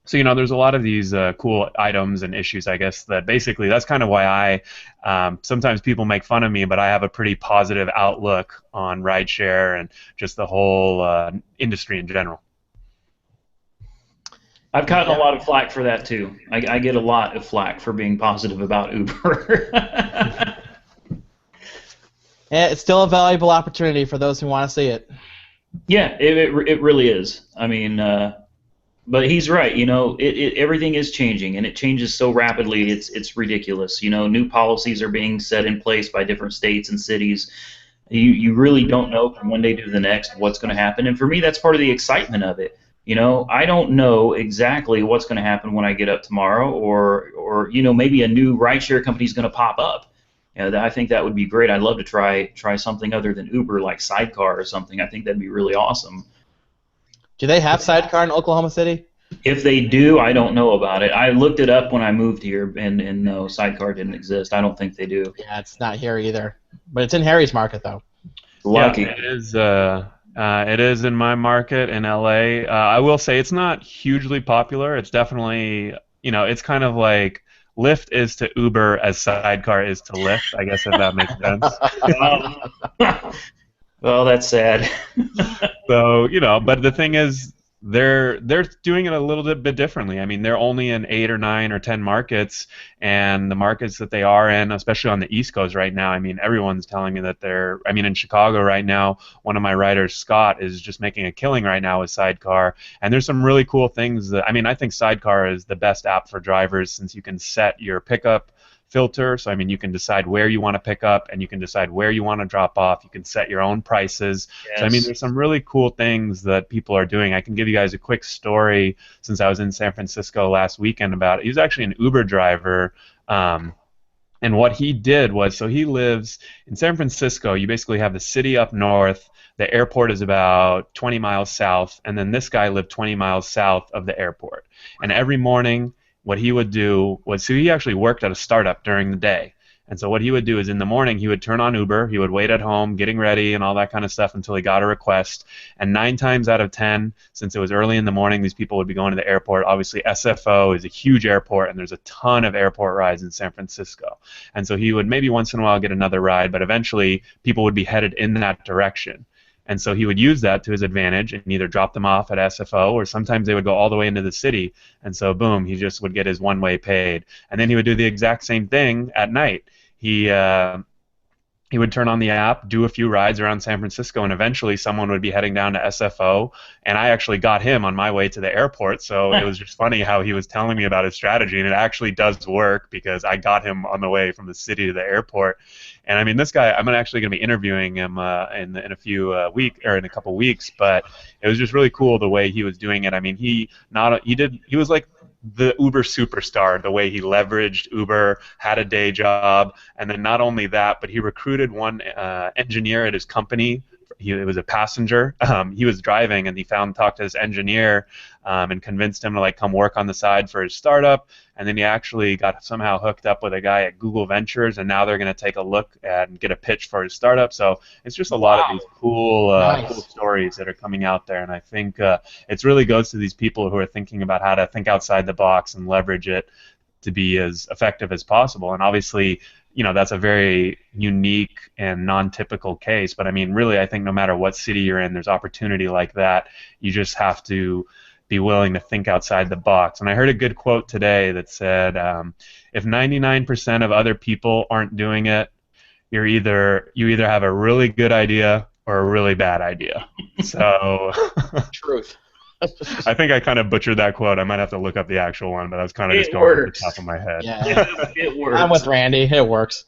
So there's a lot of these cool items and issues, I guess, that basically that's kind of why sometimes people make fun of me, but I have a pretty positive outlook on rideshare and just the whole industry in general. I've gotten a lot of flack for that too. I get a lot of flack for being positive about Uber. Yeah, it's still a valuable opportunity for those who want to see it. Yeah, it really is. But he's right. Everything is changing, and it changes so rapidly. It's ridiculous. New policies are being set in place by different states and cities. You really don't know from one day to the next what's going to happen. And for me, that's part of the excitement of it. I don't know exactly what's going to happen when I get up tomorrow, or maybe a new rideshare company is going to pop up. I think that would be great. I'd love to try something other than Uber, like Sidecar or something. I think that'd be really awesome. Do they have Sidecar in Oklahoma City? If they do, I don't know about it. I looked it up when I moved here, and no, Sidecar didn't exist. I don't think they do. Yeah, it's not here either, but it's in Harry's market though. Yeah, Lucky. it is. It is in my market in LA. I will say it's not hugely popular. It's definitely, it's kind of like Lyft is to Uber as Sidecar is to Lyft. I guess if that makes sense. Oh. Well, that's sad. So, but the thing is, they're doing it a little bit differently. I mean, they're only in 8 or 9 or 10 markets, and the markets that they are in, especially on the East Coast right now, I mean, everyone's telling me that I mean, in Chicago right now, one of my writers, Scott, is just making a killing right now with Sidecar, and there's some really cool things that, I mean, I think Sidecar is the best app for drivers since you can set your pickup filter. So, I mean, you can decide where you want to pick up and you can decide where you want to drop off. You can set your own prices. Yes. So, I mean, there's some really cool things that people are doing. I can give you guys a quick story since I was in San Francisco last weekend about it. He was actually an Uber driver. And what he did was, so he lives in San Francisco. You basically have the city up north. The airport is about 20 miles south. And then this guy lived 20 miles south of the airport. And every morning, what he would do was, so he actually worked at a startup during the day. And so what he would do is in the morning, he would turn on Uber, he would wait at home, getting ready and all that kind of stuff until he got a request. And 9 times out of 10, since it was early in the morning, these people would be going to the airport. Obviously, SFO is a huge airport, and there's a ton of airport rides in San Francisco. And so he would maybe once in a while get another ride, but eventually people would be headed in that direction. And so he would use that to his advantage and either drop them off at SFO or sometimes they would go all the way into the city. And so, boom, he just would get his one-way paid. And then he would do the exact same thing at night. He would turn on the app, do a few rides around San Francisco, and eventually someone would be heading down to SFO. And I actually got him on my way to the airport, so it was just funny how he was telling me about his strategy, and it actually does work because I got him on the way from the city to the airport. And I mean, this guy, I'm actually going to be interviewing him in a few in a couple weeks, but it was just really cool the way he was doing it. I mean, he was like the Uber superstar, the way he leveraged Uber, had a day job, and then not only that, but he recruited one engineer at his company. It was a passenger. He was driving, and he talked to his engineer and convinced him to like come work on the side for his startup. And then he actually got somehow hooked up with a guy at Google Ventures, and now they're going to take a look and get a pitch for his startup. So it's just a lot of these cool stories that are coming out there, and I think it really goes to these people who are thinking about how to think outside the box and leverage it to be as effective as possible. And obviously, that's a very unique and non-typical case. But I mean, really, I think no matter what city you're in, there's opportunity like that. You just have to be willing to think outside the box. And I heard a good quote today that said, if 99% of other people aren't doing it, you either have a really good idea or a really bad idea. So Truth. I think I kind of butchered that quote. I might have to look up the actual one, but I was kind of just going off the top of my head. Yeah, it works. I'm with Randy. It works.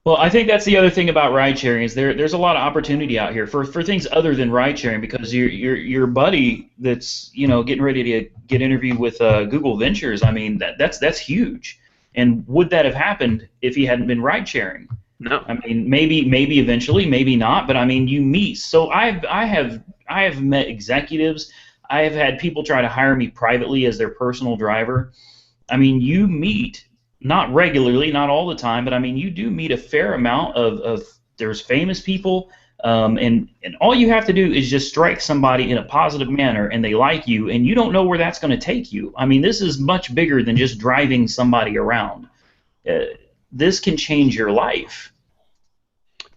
Well, I think that's the other thing about ride sharing is there's a lot of opportunity out here for things other than ride sharing, because your buddy that's getting ready to get interviewed with Google Ventures. I mean that's huge. And would that have happened if he hadn't been ride sharing? No. I mean, maybe eventually, maybe not. But I mean, you meet. So I have met executives. I have had people try to hire me privately as their personal driver. I mean, you meet, not regularly, not all the time, but I mean, you do meet a fair amount of there's famous people, and all you have to do is just strike somebody in a positive manner, and they like you, and you don't know where that's going to take you. I mean, this is much bigger than just driving somebody around. This can change your life.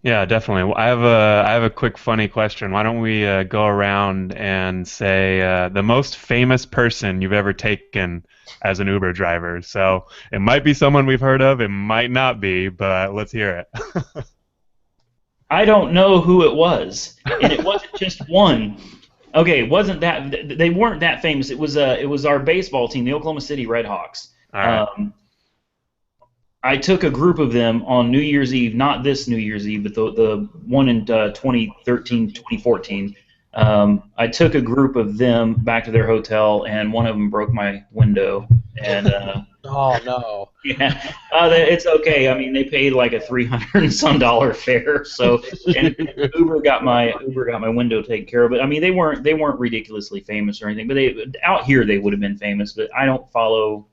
Yeah, definitely. I have a quick funny question. Why don't we go around and say the most famous person you've ever taken as an Uber driver? So it might be someone we've heard of, it might not be, but let's hear it. I don't know who it was, and it wasn't just one. Okay, it wasn't that they weren't that famous. It was our baseball team, the Oklahoma City Redhawks. All right. I took a group of them on New Year's Eve, not this New Year's Eve, but the one in 2013, 2014. I took a group of them back to their hotel, and one of them broke my window, and Oh no. Yeah, it's okay. I mean, they paid like a $300 and some fare, so and Uber got my window taken care of. But I mean, they weren't ridiculously famous or anything. But they out here they would have been famous. But I don't follow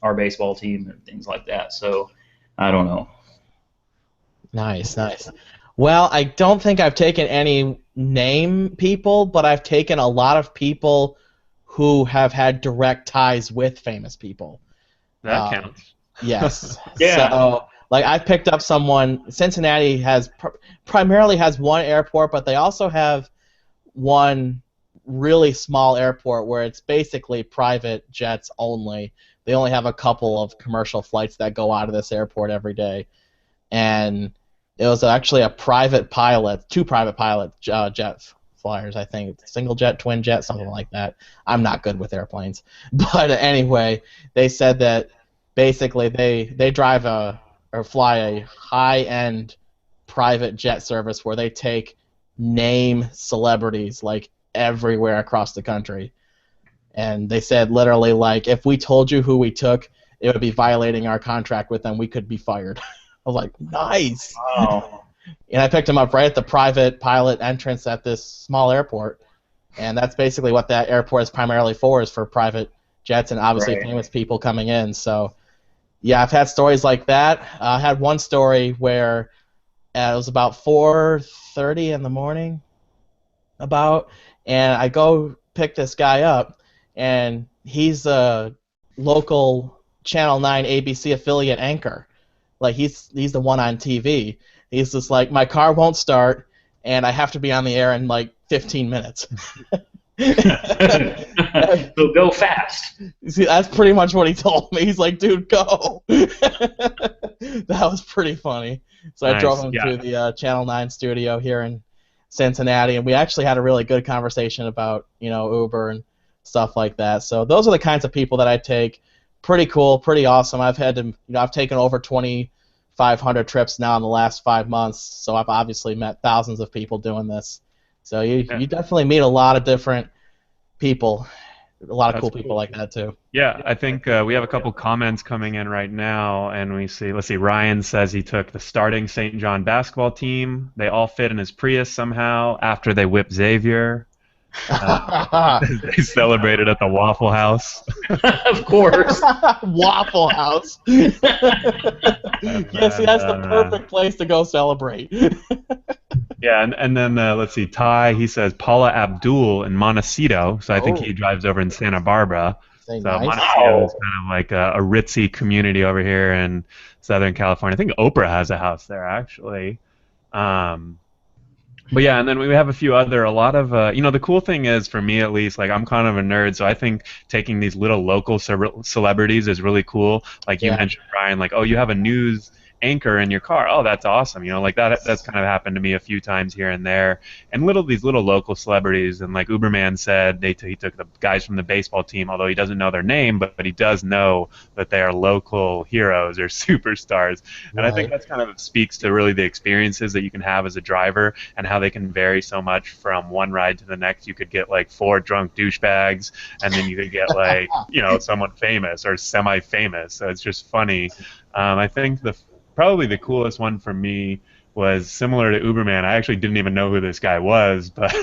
our baseball team and things like that, so I don't know. Nice, nice. Well, I don't think I've taken any name people, but I've taken a lot of people who have had direct ties with famous people. That Um, counts. yes. Yeah. So, like, I've picked up someone. Cincinnati has primarily has one airport, but they also have one really small airport where it's basically private jets only. They only have a couple of commercial flights that go out of this airport every day, and it was actually a private pilot, two private pilot jet flyers, I think, single jet, twin jet, something like that. I'm not good with airplanes, but anyway, they said that basically they drive or fly a high-end private jet service where they take name celebrities like everywhere across the country. And they said literally, like, if we told you who we took, it would be violating our contract with them. We could be fired. I was like, nice. Wow. And I picked him up right at the private pilot entrance at this small airport. And that's basically what that airport is primarily for, is for private jets and obviously Right. famous people coming in. So, yeah, I've had stories like that. I had one story where it was about 4:30 in the morning, and I go pick this guy up, and he's a local Channel 9 ABC affiliate anchor. Like, he's the one on TV. He's just like, my car won't start, and I have to be on the air in like 15 minutes. So go fast. See, that's pretty much what he told me. He's like, dude, go. That was pretty funny. So I Nice. drove him Yeah. to the Channel 9 studio here in Cincinnati, and we actually had a really good conversation about, Uber and stuff like that. So those are the kinds of people that I take. Pretty cool, pretty awesome. I've taken over 2,500 trips now in the last 5 months, so I've obviously met thousands of people doing this. So Yeah. you definitely meet a lot of different people, a lot of That's cool people cool. like that too. Yeah, I think we have a couple comments coming in right now, and let's see, Ryan says he took the starting St. John basketball team. They all fit in his Prius somehow after they whipped Xavier. They celebrated at the Waffle House. Of course. Waffle House. Yeah, see, that's the perfect place to go celebrate. Yeah, and then let's see, Ty, he says Paula Abdul in Montecito, so I think Oh. he drives over in Santa Barbara. Say So nice. Montecito is kind of like a ritzy community over here in Southern California. I think Oprah has a house there, actually. But yeah, and then we have a lot of, the cool thing is, for me at least, like, I'm kind of a nerd, so I think taking these little local celebrities is really cool. Like you Yeah. mentioned, Brian, like, oh, you have a news anchor in your car. Oh, that's awesome. Like that's kind of happened to me a few times here and there. And these little local celebrities, and like Uberman said, he took the guys from the baseball team, although he doesn't know their name, but he does know that they are local heroes or superstars. And I think Right. that's kind of speaks to really the experiences that you can have as a driver and how they can vary so much from one ride to the next. You could get like 4 drunk douchebags, and then you could get like, someone famous or semi-famous. So it's just funny. I think probably the coolest one for me was similar to Uberman. I actually didn't even know who this guy was, but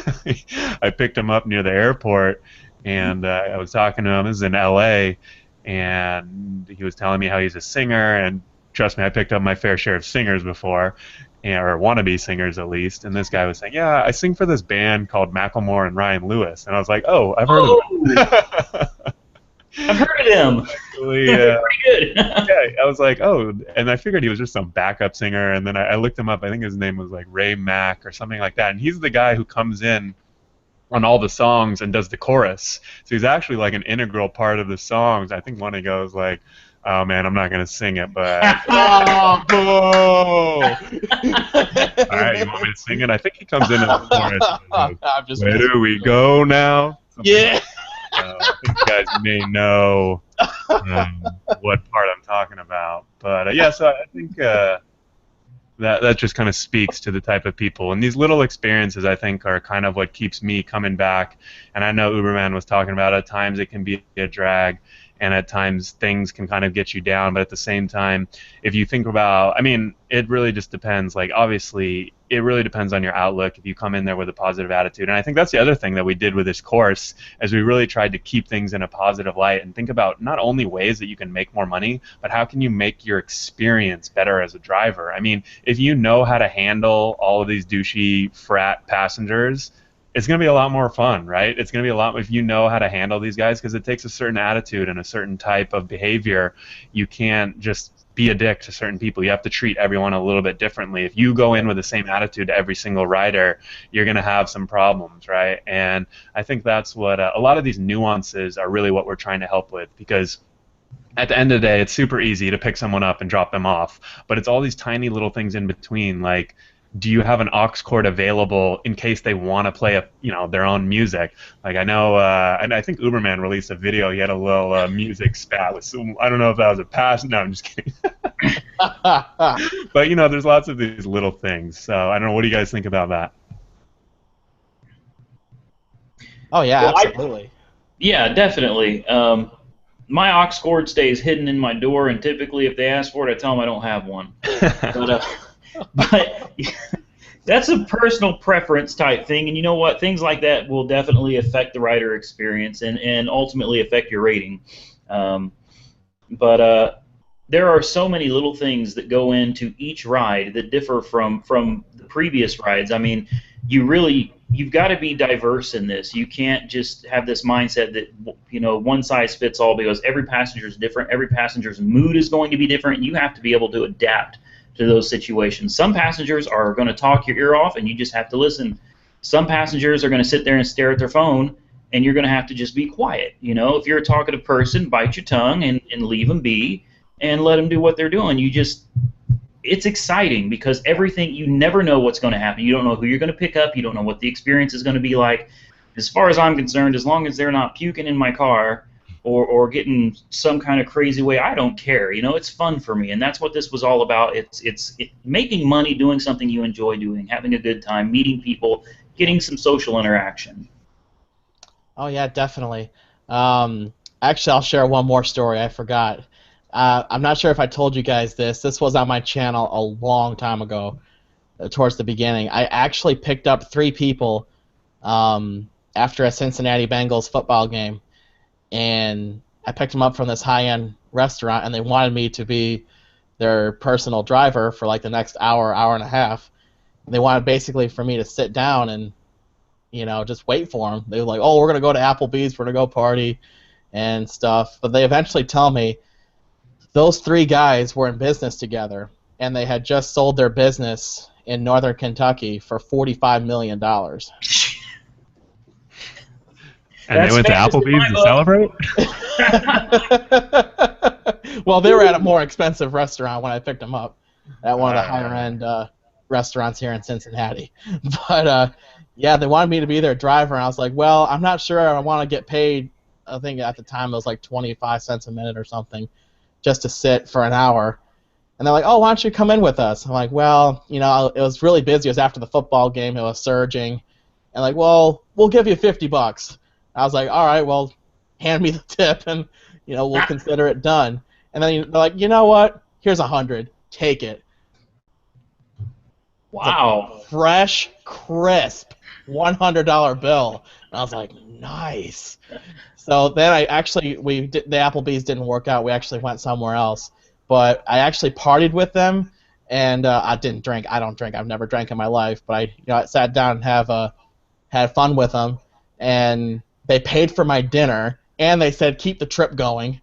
I picked him up near the airport, and I was talking to him. This is in L.A., and he was telling me how he's a singer, and trust me, I picked up my fair share of singers before, or wannabe singers at least, and this guy was saying, yeah, I sing for this band called Macklemore and Ryan Lewis, and I was like, oh, I've heard of them. I've heard of them. Actually, Pretty good. yeah, I was like, oh, and I figured he was just some backup singer, and then I looked him up. I think his name was like Ray Mack or something like that, and he's the guy who comes in on all the songs and does the chorus. So he's actually like an integral part of the songs. I think one he goes like, oh man, I'm not gonna sing it, but oh, boo! All right, you want me to sing it? I think he comes in the chorus. And goes, I'm just where do we go now? Something Yeah. I think you guys may know what part I'm talking about. But yeah, so I think that just kind of speaks to the type of people. And these little experiences, I think, are kind of what keeps me coming back. And I know Uberman was talking about at times it can be a drag. and at times things can kind of get you down. But at the same time, if you think about, I mean, it really just depends. Like, obviously, it really depends on your outlook if you come in there with a positive attitude. And I think that's the other thing that we did with this course, is we really tried to keep things in a positive light and think about not only ways that you can make more money, but how can you make your experience better as a driver. I mean, if you know how to handle all of these douchey frat passengers, it's going to be a lot more fun, right? It's going to be a lot, if you know how to handle these guys, because it takes a certain attitude and a certain type of behavior. You can't just be a dick to certain people. You have to treat everyone a little bit differently. If you go in with the same attitude to every single rider, you're going to have some problems, right? And I think that's what a lot of these nuances are really what we're trying to help with, because at the end of the day, it's super easy to pick someone up and drop them off, but it's all these tiny little things in between, like, do you have an aux cord available in case they want to play their own music? Like, I know, and I think Uberman released a video. He had a little music spat with some. I don't know if that was a pass. No, I'm just kidding. But there's lots of these little things. So I don't know. What do you guys think about that? Oh yeah, well, absolutely. Yeah, definitely. My aux cord stays hidden in my door, and typically, if they ask for it, I tell them I don't have one. But that's a personal preference type thing, and you know what? Things like that will definitely affect the rider experience and ultimately affect your rating. But there are so many little things that go into each ride that differ from the previous rides. I mean, you've got to be diverse in this. You can't just have this mindset that one size fits all, because every passenger is different. Every passenger's mood is going to be different. You have to be able to adapt to those situations. Some passengers are going to talk your ear off, and you just have to listen. Some passengers are going to sit there and stare at their phone, and you're going to have to just be quiet. If you're a talkative person, bite your tongue and leave them be and let them do what they're doing. It's exciting, because you never know what's going to happen. You don't know who you're going to pick up. You don't know what the experience is going to be like. As far as I'm concerned, as long as they're not puking in my car or getting some kind of crazy way, I don't care. It's fun for me, and that's what this was all about. It's making money, doing something you enjoy doing, having a good time, meeting people, getting some social interaction. Oh yeah, definitely. Actually, I'll share one more story. I forgot. I'm not sure if I told you guys this. This was on my channel a long time ago, towards the beginning. I actually picked up 3 people after a Cincinnati Bengals football game. And I picked them up from this high-end restaurant, and they wanted me to be their personal driver for like the next hour and a half. And they wanted basically for me to sit down and, just wait for them. They were like, oh, we're going to go to Applebee's, we're going to go party and stuff. But they eventually tell me those 3 guys were in business together, and they had just sold their business in northern Kentucky for $45 million. And they went to Applebee's to celebrate? Well, they were at a more expensive restaurant when I picked them up, at one of the higher-end restaurants here in Cincinnati. But, yeah, they wanted me to be their driver, and I was like, well, I'm not sure I want to get paid. I think at the time it was like 25 cents a minute or something, just to sit for an hour. And they're like, oh, why don't you come in with us? I'm like, well, it was really busy. It was after the football game. It was surging. And like, well, we'll give you $50. I was like, all right, well, hand me the tip, and we'll consider it done. And then they're like, you know what? Here's $100. Take it. Wow. Fresh, crisp $100 bill. And I was like, nice. So then the Applebee's didn't work out. We actually went somewhere else. But I actually partied with them, and I didn't drink. I don't drink. I've never drank in my life. But I sat down and had fun with them, and they paid for my dinner, and they said keep the trip going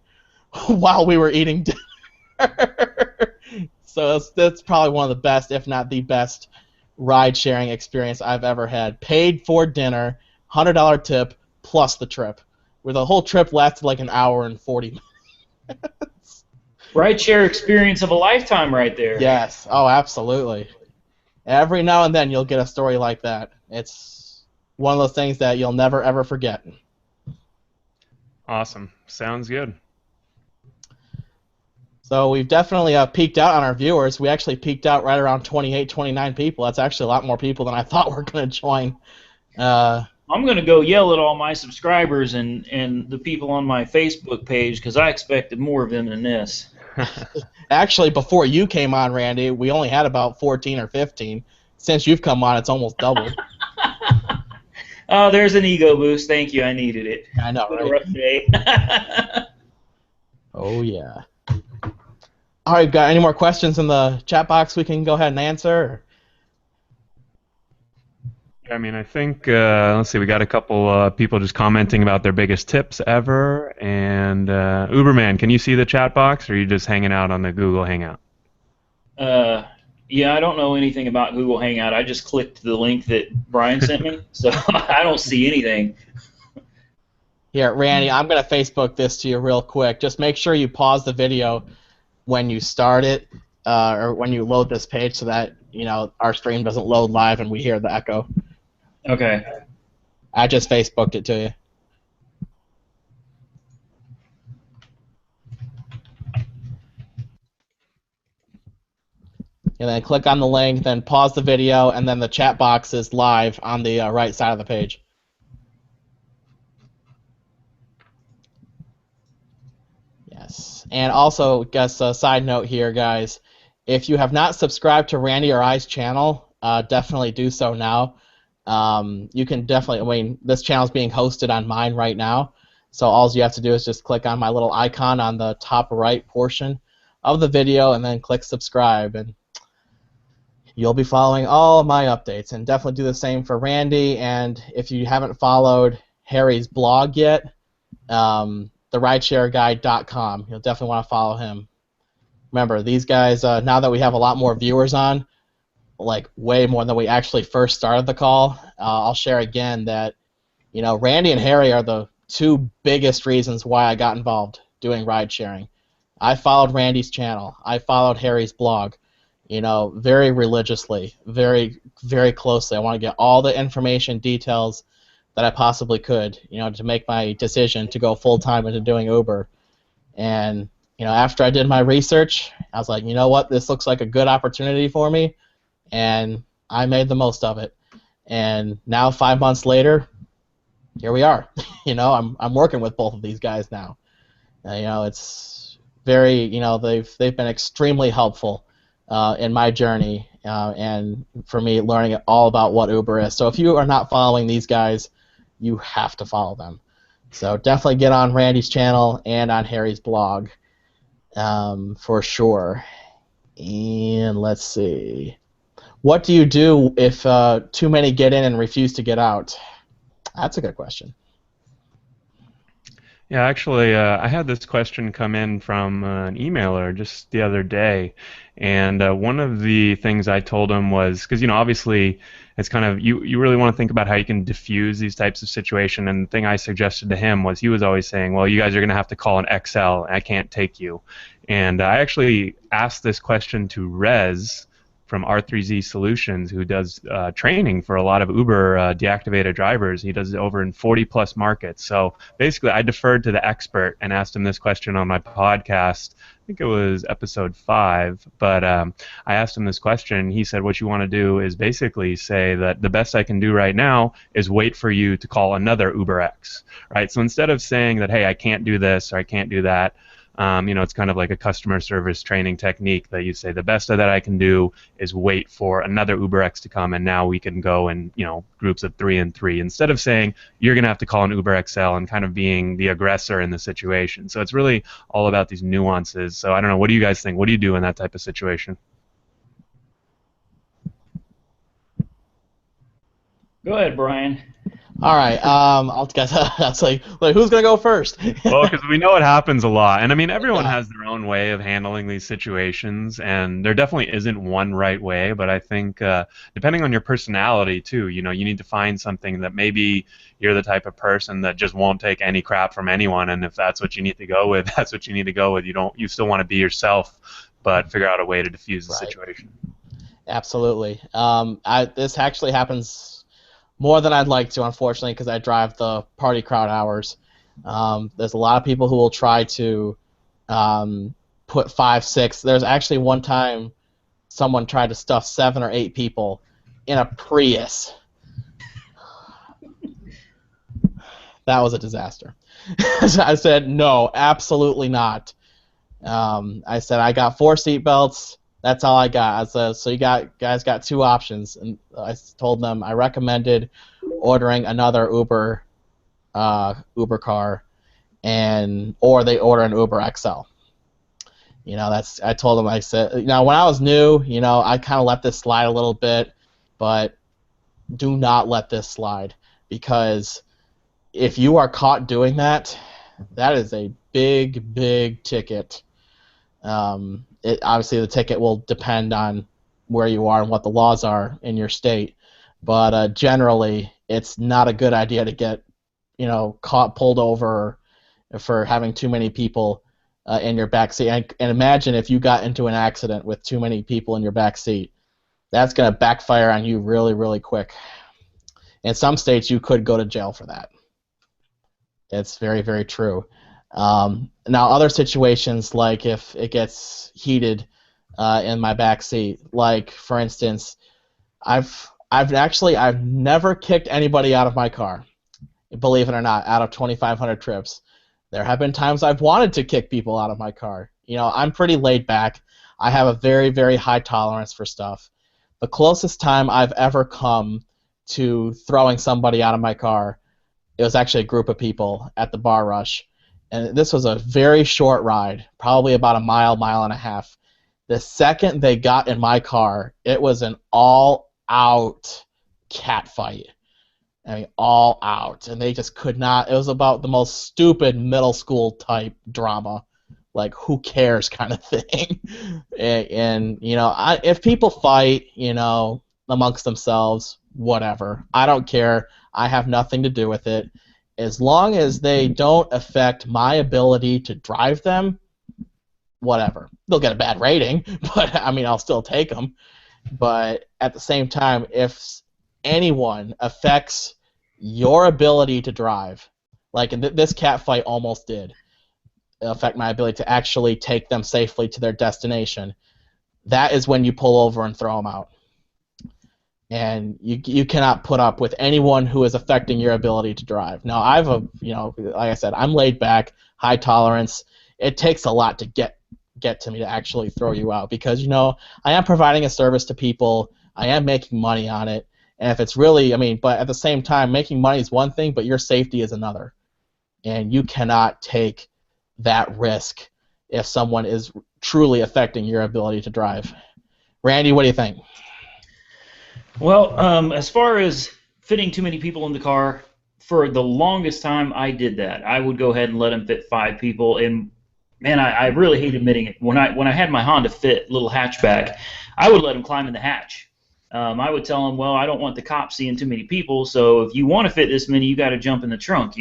while we were eating dinner. So that's probably one of the best, if not the best, ride-sharing experience I've ever had. Paid for dinner, $100 tip, plus the trip, where the whole trip lasted like an hour and 40 minutes. Ride-share experience of a lifetime right there. Yes. Oh, absolutely. Every now and then you'll get a story like that. It's one of those things that you'll never, ever forget. Awesome. Sounds good. So we've definitely peaked out on our viewers. We actually peaked out right around 28, 29 people. That's actually a lot more people than I thought were going to join. Oh, I'm going to go yell at all my subscribers and the people on my Facebook page because I expected more of them than this. Actually, before you came on, Randy, we only had about 14 or 15. Since you've come on, it's almost doubled. Oh, there's an ego boost. Thank you. I needed it. I know, Been a right? rough day. Oh, yeah. All right, got any more questions in the chat box we can go ahead and answer? I mean, I think, let's see, we got a couple people just commenting about their biggest tips ever. And Uberman, can you see the chat box, or are you just hanging out on the Google Hangout? Yeah, I don't know anything about Google Hangout. I just clicked the link that Brian sent me, so I don't see anything. Here, Randy, I'm going to Facebook this to you real quick. Just make sure you pause the video when you start it or when you load this page so that, our stream doesn't load live and we hear the echo. Okay. I just Facebooked it to you. And then click on the link, then pause the video, and then the chat box is live on the right side of the page. Yes. And also, guess a side note here, guys. If you have not subscribed to Randy or I's channel, definitely do so now. You can definitely, this channel is being hosted on mine right now, so all you have to do is just click on my little icon on the top right portion of the video and then click subscribe, and you'll be following all of my updates. And definitely do the same for Randy, and if you haven't followed Harry's blog yet, therideshareguide.com, you'll definitely want to follow him. Remember, these guys, now that we have a lot more viewers on, like way more than we actually first started the call, I'll share again that, Randy and Harry are the two biggest reasons why I got involved doing ride sharing. I followed Randy's channel. I followed Harry's blog, very religiously, very, very closely. I want to get all the information, details that I possibly could, to make my decision to go full-time into doing Uber. And, after I did my research, I was like, you know what, this looks like a good opportunity for me, and I made the most of it. And now, 5 months later, here we are. I'm working with both of these guys now. It's very, they've been extremely helpful in my journey and for me learning all about what Uber is. So if you are not following these guys, you have to follow them. So definitely get on Randy's channel and on Harry's blog for sure. And let's see. What do you do if too many get in and refuse to get out? That's a good question. Yeah, actually, I had this question come in from an emailer just the other day, and one of the things I told him was, because obviously it's kind of, you really want to think about how you can diffuse these types of situations, and the thing I suggested to him was, he was always saying, well, you guys are going to have to call an XL, and I can't take you. And I actually asked this question to Rez from R3Z Solutions, who does training for a lot of Uber deactivated drivers. He does it over in 40-plus markets. So basically, I deferred to the expert and asked him this question on my podcast. I think it was episode 5. But I asked him this question. He said, what you want to do is basically say that the best I can do right now is wait for you to call another UberX. Right? So instead of saying that, hey, I can't do this or I can't do that, it's kind of like a customer service training technique that you say the best that I can do is wait for another UberX to come, and now we can go in groups of 3 and 3, instead of saying you're going to have to call an Uber XL and kind of being the aggressor in the situation. So it's really all about these nuances. So I don't know, what do you guys think? What do you do in that type of situation? Go ahead, Brian. All right. I'll guess that's like who's gonna go first? Well, because we know it happens a lot, and I mean everyone has their own way of handling these situations, and there definitely isn't one right way. But I think depending on your personality too, you need to find something that maybe you're the type of person that just won't take any crap from anyone, and if that's what you need to go with, that's what you need to go with. You still want to be yourself, but figure out a way to diffuse the situation. Absolutely. This actually happens more than I'd like to, unfortunately, because I drive the party crowd hours. There's a lot of people who will try to put 5, 6. There's actually one time someone tried to stuff 7 or 8 people in a Prius. That was a disaster. So I said, no, absolutely not. I said, I got 4 seatbelts. That's all I got. I said, so you guys got 2 options. And I told them I recommended ordering another Uber car, or they order an Uber XL. I told them, I said, when I was new, I kind of let this slide a little bit, but do not let this slide, because if you are caught doing that, that is a big, big ticket. Obviously, the ticket will depend on where you are and what the laws are in your state, but generally, it's not a good idea to get, caught, pulled over for having too many people in your back seat. And imagine if you got into an accident with too many people in your back seat. That's going to backfire on you really, really quick. In some states, you could go to jail for that. It's very, very true. Now, other situations, like if it gets heated in my back seat, like for instance, I've never kicked anybody out of my car, believe it or not, out of 2,500 trips. There have been times I've wanted to kick people out of my car. I'm pretty laid back. I have a very, very high tolerance for stuff. The closest time I've ever come to throwing somebody out of my car, it was actually a group of people at the Bar Rush. And this was a very short ride, probably about a mile, mile and a half. The second they got in my car, it was an all-out cat fight. I mean, all out. And they just could not. It was about the most stupid middle school type drama. Like, who cares kind of thing. and if people fight, amongst themselves, whatever. I don't care. I have nothing to do with it. As long as they don't affect my ability to drive them, whatever. They'll get a bad rating, but I'll still take them. But at the same time, if anyone affects your ability to drive, like this cat fight almost did affect my ability to actually take them safely to their destination, that is when you pull over and throw them out. And you cannot put up with anyone who is affecting your ability to drive. Now, like I said, I'm laid back, high tolerance. It takes a lot to get to me to actually throw you out, because I am providing a service to people. I am making money on it. And if it's really, but at the same time, making money is one thing, but your safety is another. And you cannot take that risk if someone is truly affecting your ability to drive. Randy, what do you think? Well, as far as fitting too many people in the car, for the longest time I did that. I would go ahead and let them fit 5 people, and man, I really hate admitting it. When I had my Honda Fit little hatchback, I would let them climb in the hatch. I would tell them, well, I don't want the cops seeing too many people, so if you want to fit this many, you got to jump in the trunk,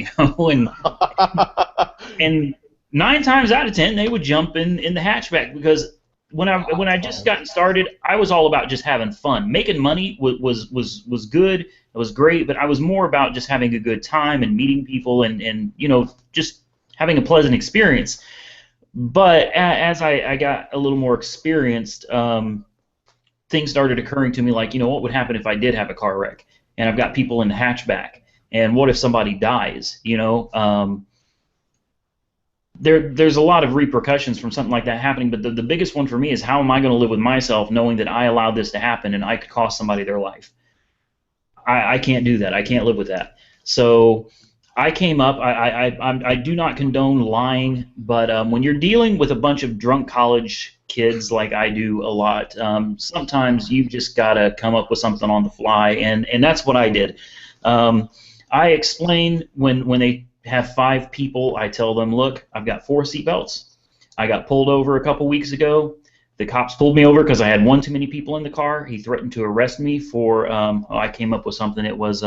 and 9 times out of 10, they would jump in the hatchback, because when I just gotten started, I was all about just having fun. Making money was good. It was great, but I was more about just having a good time and meeting people and just having a pleasant experience. But as I got a little more experienced, things started occurring to me like, what would happen if I did have a car wreck and I've got people in the hatchback, and what if somebody dies? There's a lot of repercussions from something like that happening, but the biggest one for me is, how am I going to live with myself knowing that I allowed this to happen and I could cost somebody their life? I can't do that. I can't live with that. So I came up. I do not condone lying, but when you're dealing with a bunch of drunk college kids like I do a lot, sometimes you've just got to come up with something on the fly, and that's what I did. I explain when they have 5 people, I tell them, look, I've got 4 seatbelts. I got pulled over a couple weeks ago. The cops pulled me over because I had one too many people in the car. He threatened to arrest me for, I came up with something. It was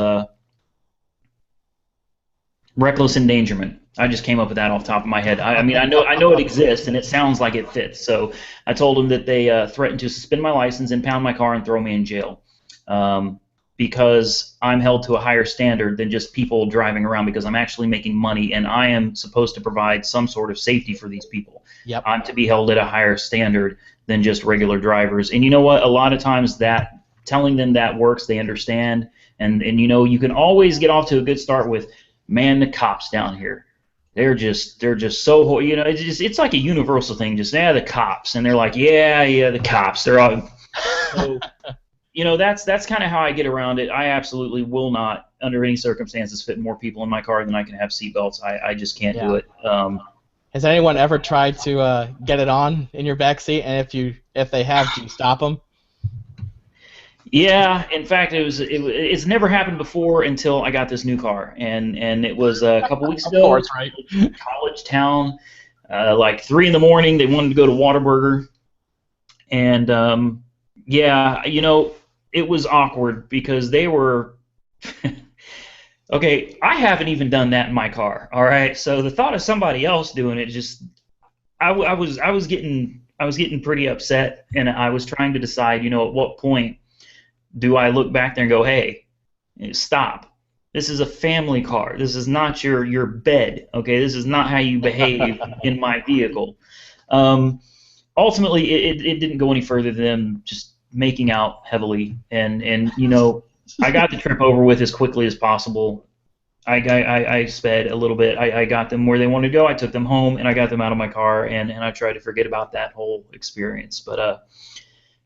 reckless endangerment. I just came up with that off the top of my head. I know it exists, and it sounds like it fits. So I told them that they threatened to suspend my license, impound my car, and throw me in jail. Because I'm held to a higher standard than just people driving around, because I'm actually making money, and I am supposed to provide some sort of safety for these people. Yep. I'm to be held at a higher standard than just regular drivers. And you know what? A lot of times that telling them that works, they understand, and you can always get off to a good start with, man, the cops down here, they're just so, it's like a universal thing. Just the cops, and they're like, yeah, the cops. They're all so. That's kind of how I get around it. I absolutely will not, under any circumstances, fit more people in my car than I can have seatbelts. I just can't do it. Has anyone ever tried to get it on in your back seat? And if they have, do you stop them? Yeah, in fact, it's never happened before until I got this new car, and it was a couple weeks ago. Of course, right? College town, like 3 in the morning. They wanted to go to Whataburger, and yeah, it was awkward because they were. Okay, I haven't even done that in my car. All right, so the thought of somebody else doing it I was getting pretty upset, and I was trying to decide, at what point do I look back there and go, hey, stop. This is a family car. This is not your bed. Okay, this is not how you behave in my vehicle. Ultimately, it didn't go any further than them just making out heavily, and I got the trip over with as quickly as possible. I sped a little bit. I got them where they wanted to go. I took them home, and I got them out of my car, and I tried to forget about that whole experience. But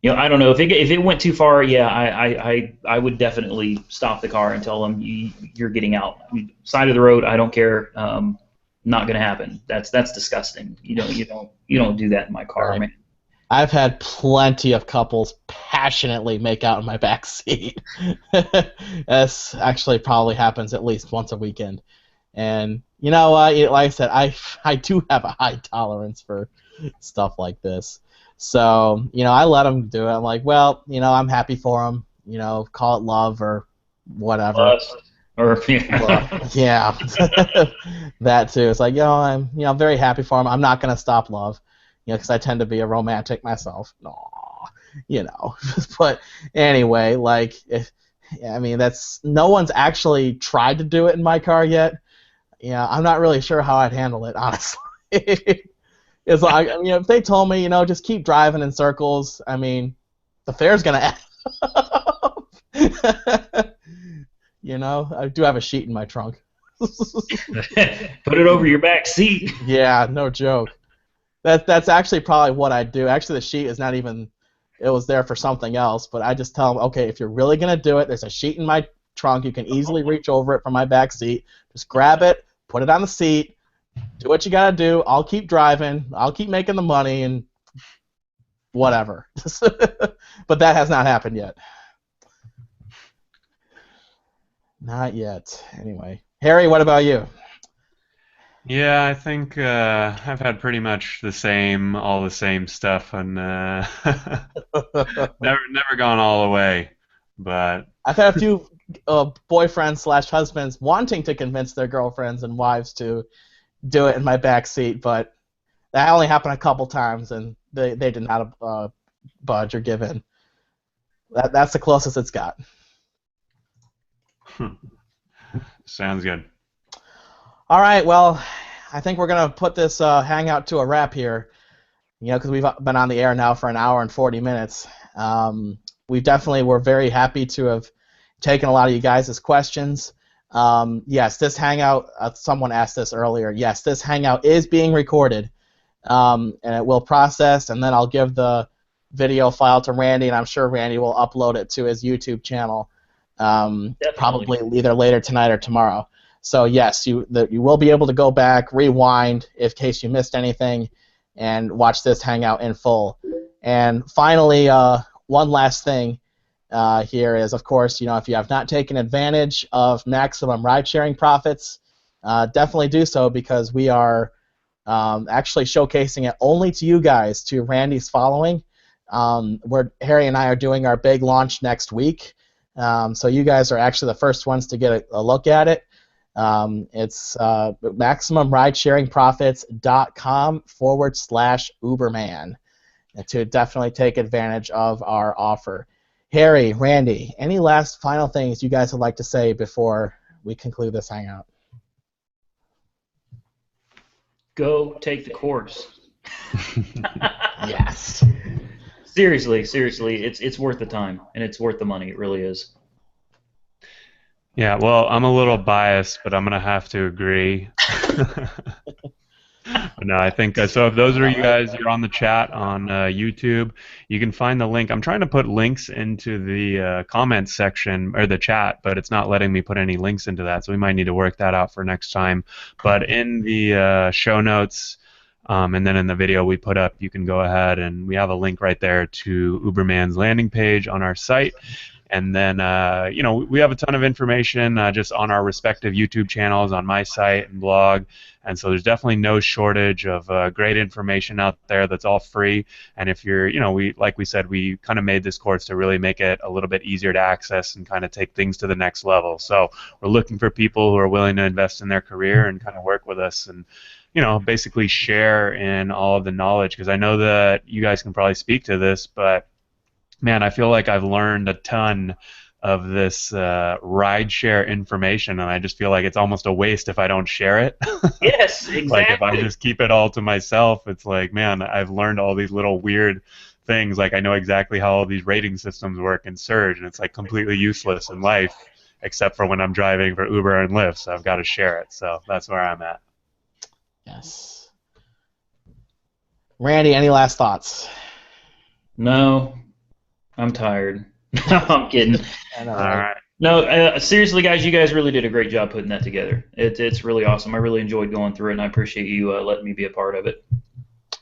I don't know if it went too far. Yeah, I would definitely stop the car and tell them you're getting out. Side of the road. I don't care. Not gonna happen. That's disgusting. You don't do that in my car, Right. man. I've had plenty of couples passionately make out in my back seat. This actually probably happens at least once a weekend. And like I said, I do have a high tolerance for stuff like this. So I let them do it. I'm like, well, I'm happy for them. Call it love or whatever. Lust. Or Well, yeah, that too. It's like I'm very happy for him. I'm not gonna stop love, because I tend to be a romantic myself. But anyway, that's no one's actually tried to do it in my car yet. I'm not really sure how I'd handle it, honestly. It's like, if they told me, just keep driving in circles, the fare's gonna add up. I do have a sheet in my trunk. put it over your back seat. Yeah, no joke. That's actually probably what I do. Actually, the sheet is not even. It was there for something else, but I just tell them, okay, if you're really gonna do it, there's a sheet in my trunk. You can easily reach over it from my back seat. Just grab it, put it on the seat, do what you gotta do. I'll keep driving. I'll keep making the money and whatever. But that has not happened yet. Not yet. Anyway, Harry, what about you? Yeah, I think I've had pretty much all the same stuff, and never gone all the way. But I've had a few boyfriends/husbands wanting to convince their girlfriends and wives to do it in my back seat, but that only happened a couple times, and they did not budge or give in. That's the closest it's got. sounds good. All right, well, I think we're going to put this hangout to a wrap here, because we've been on the air now for an hour and 40 minutes. We definitely were very happy to have taken a lot of you guys' questions. Yes, this hangout, someone asked this earlier, yes, this hangout is being recorded, and it will process, and then I'll give the video file to Randy, and I'm sure Randy will upload it to his YouTube channel, probably either later tonight or tomorrow. So yes, you will be able to go back, rewind in case you missed anything, and watch this hangout in full. And finally, one last thing here is, of course, if you have not taken advantage of maximum ride-sharing profits, definitely do so, because we are actually showcasing it only to you guys, to Randy's following. Where Harry and I are doing our big launch next week, so you guys are actually the first ones to get a look at it. It's MaximumRidesharingProfits.com/Uberman to definitely take advantage of our offer. Harry, Randy, any last final things you guys would like to say before we conclude this hangout? Go take the course. Yes. Seriously, it's worth the time, and it's worth the money. It really is. Yeah, well, I'm a little biased, but I'm gonna have to agree. No, I think so. If those are you guys, you're on the chat on YouTube, you can find the link. I'm trying to put links into the comments section or the chat, but it's not letting me put any links into that. So we might need to work that out for next time. But in the show notes, and then in the video we put up, you can go ahead and we have a link right there to Uberman's landing page on our site. And then, we have a ton of information just on our respective YouTube channels, on my site and blog. And so there's definitely no shortage of great information out there that's all free. And if you're, like we said, we kind of made this course to really make it a little bit easier to access and kind of take things to the next level. So we're looking for people who are willing to invest in their career and kind of work with us and, basically share in all of the knowledge. Because I know that you guys can probably speak to this, but man, I feel like I've learned a ton of this rideshare information, and I just feel like it's almost a waste if I don't share it. Yes, exactly. Like if I just keep it all to myself, it's like, man, I've learned all these little weird things. Like I know exactly how all these rating systems work in Surge, and it's like completely useless in life, except for when I'm driving for Uber and Lyft. So I've got to share it. So that's where I'm at. Yes. Randy, any last thoughts? No. I'm tired. No, I'm kidding. I know, All right. No, seriously, guys, you guys really did a great job putting that together. It's really awesome. I really enjoyed going through it, and I appreciate you letting me be a part of it.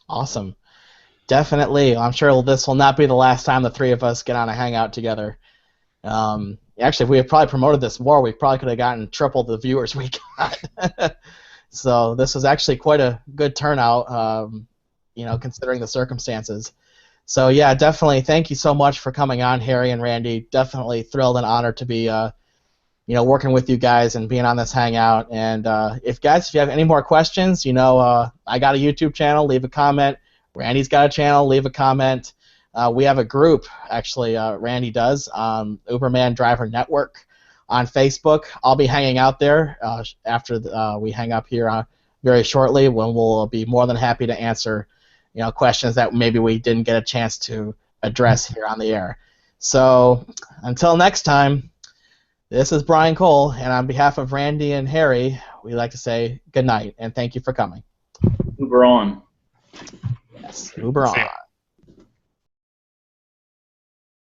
Awesome. Definitely. I'm sure this will not be the last time the three of us get on a hangout together. Actually, if we had probably promoted this more, we probably could have gotten triple the viewers we got. So this was actually quite a good turnout, considering the circumstances. So yeah, definitely. Thank you so much for coming on, Harry and Randy. Definitely thrilled and honored to be, working with you guys and being on this hangout. And if you have any more questions, I got a YouTube channel. Leave a comment. Randy's got a channel. Leave a comment. We have a group, actually. Randy does, Uberman Driver Network on Facebook. I'll be hanging out there after we hang up here very shortly, when we'll be more than happy to answer questions that maybe we didn't get a chance to address here on the air. So until next time, this is Brian Cole, and on behalf of Randy and Harry, we'd like to say good night and thank you for coming. Uber on. Yes, Uber on.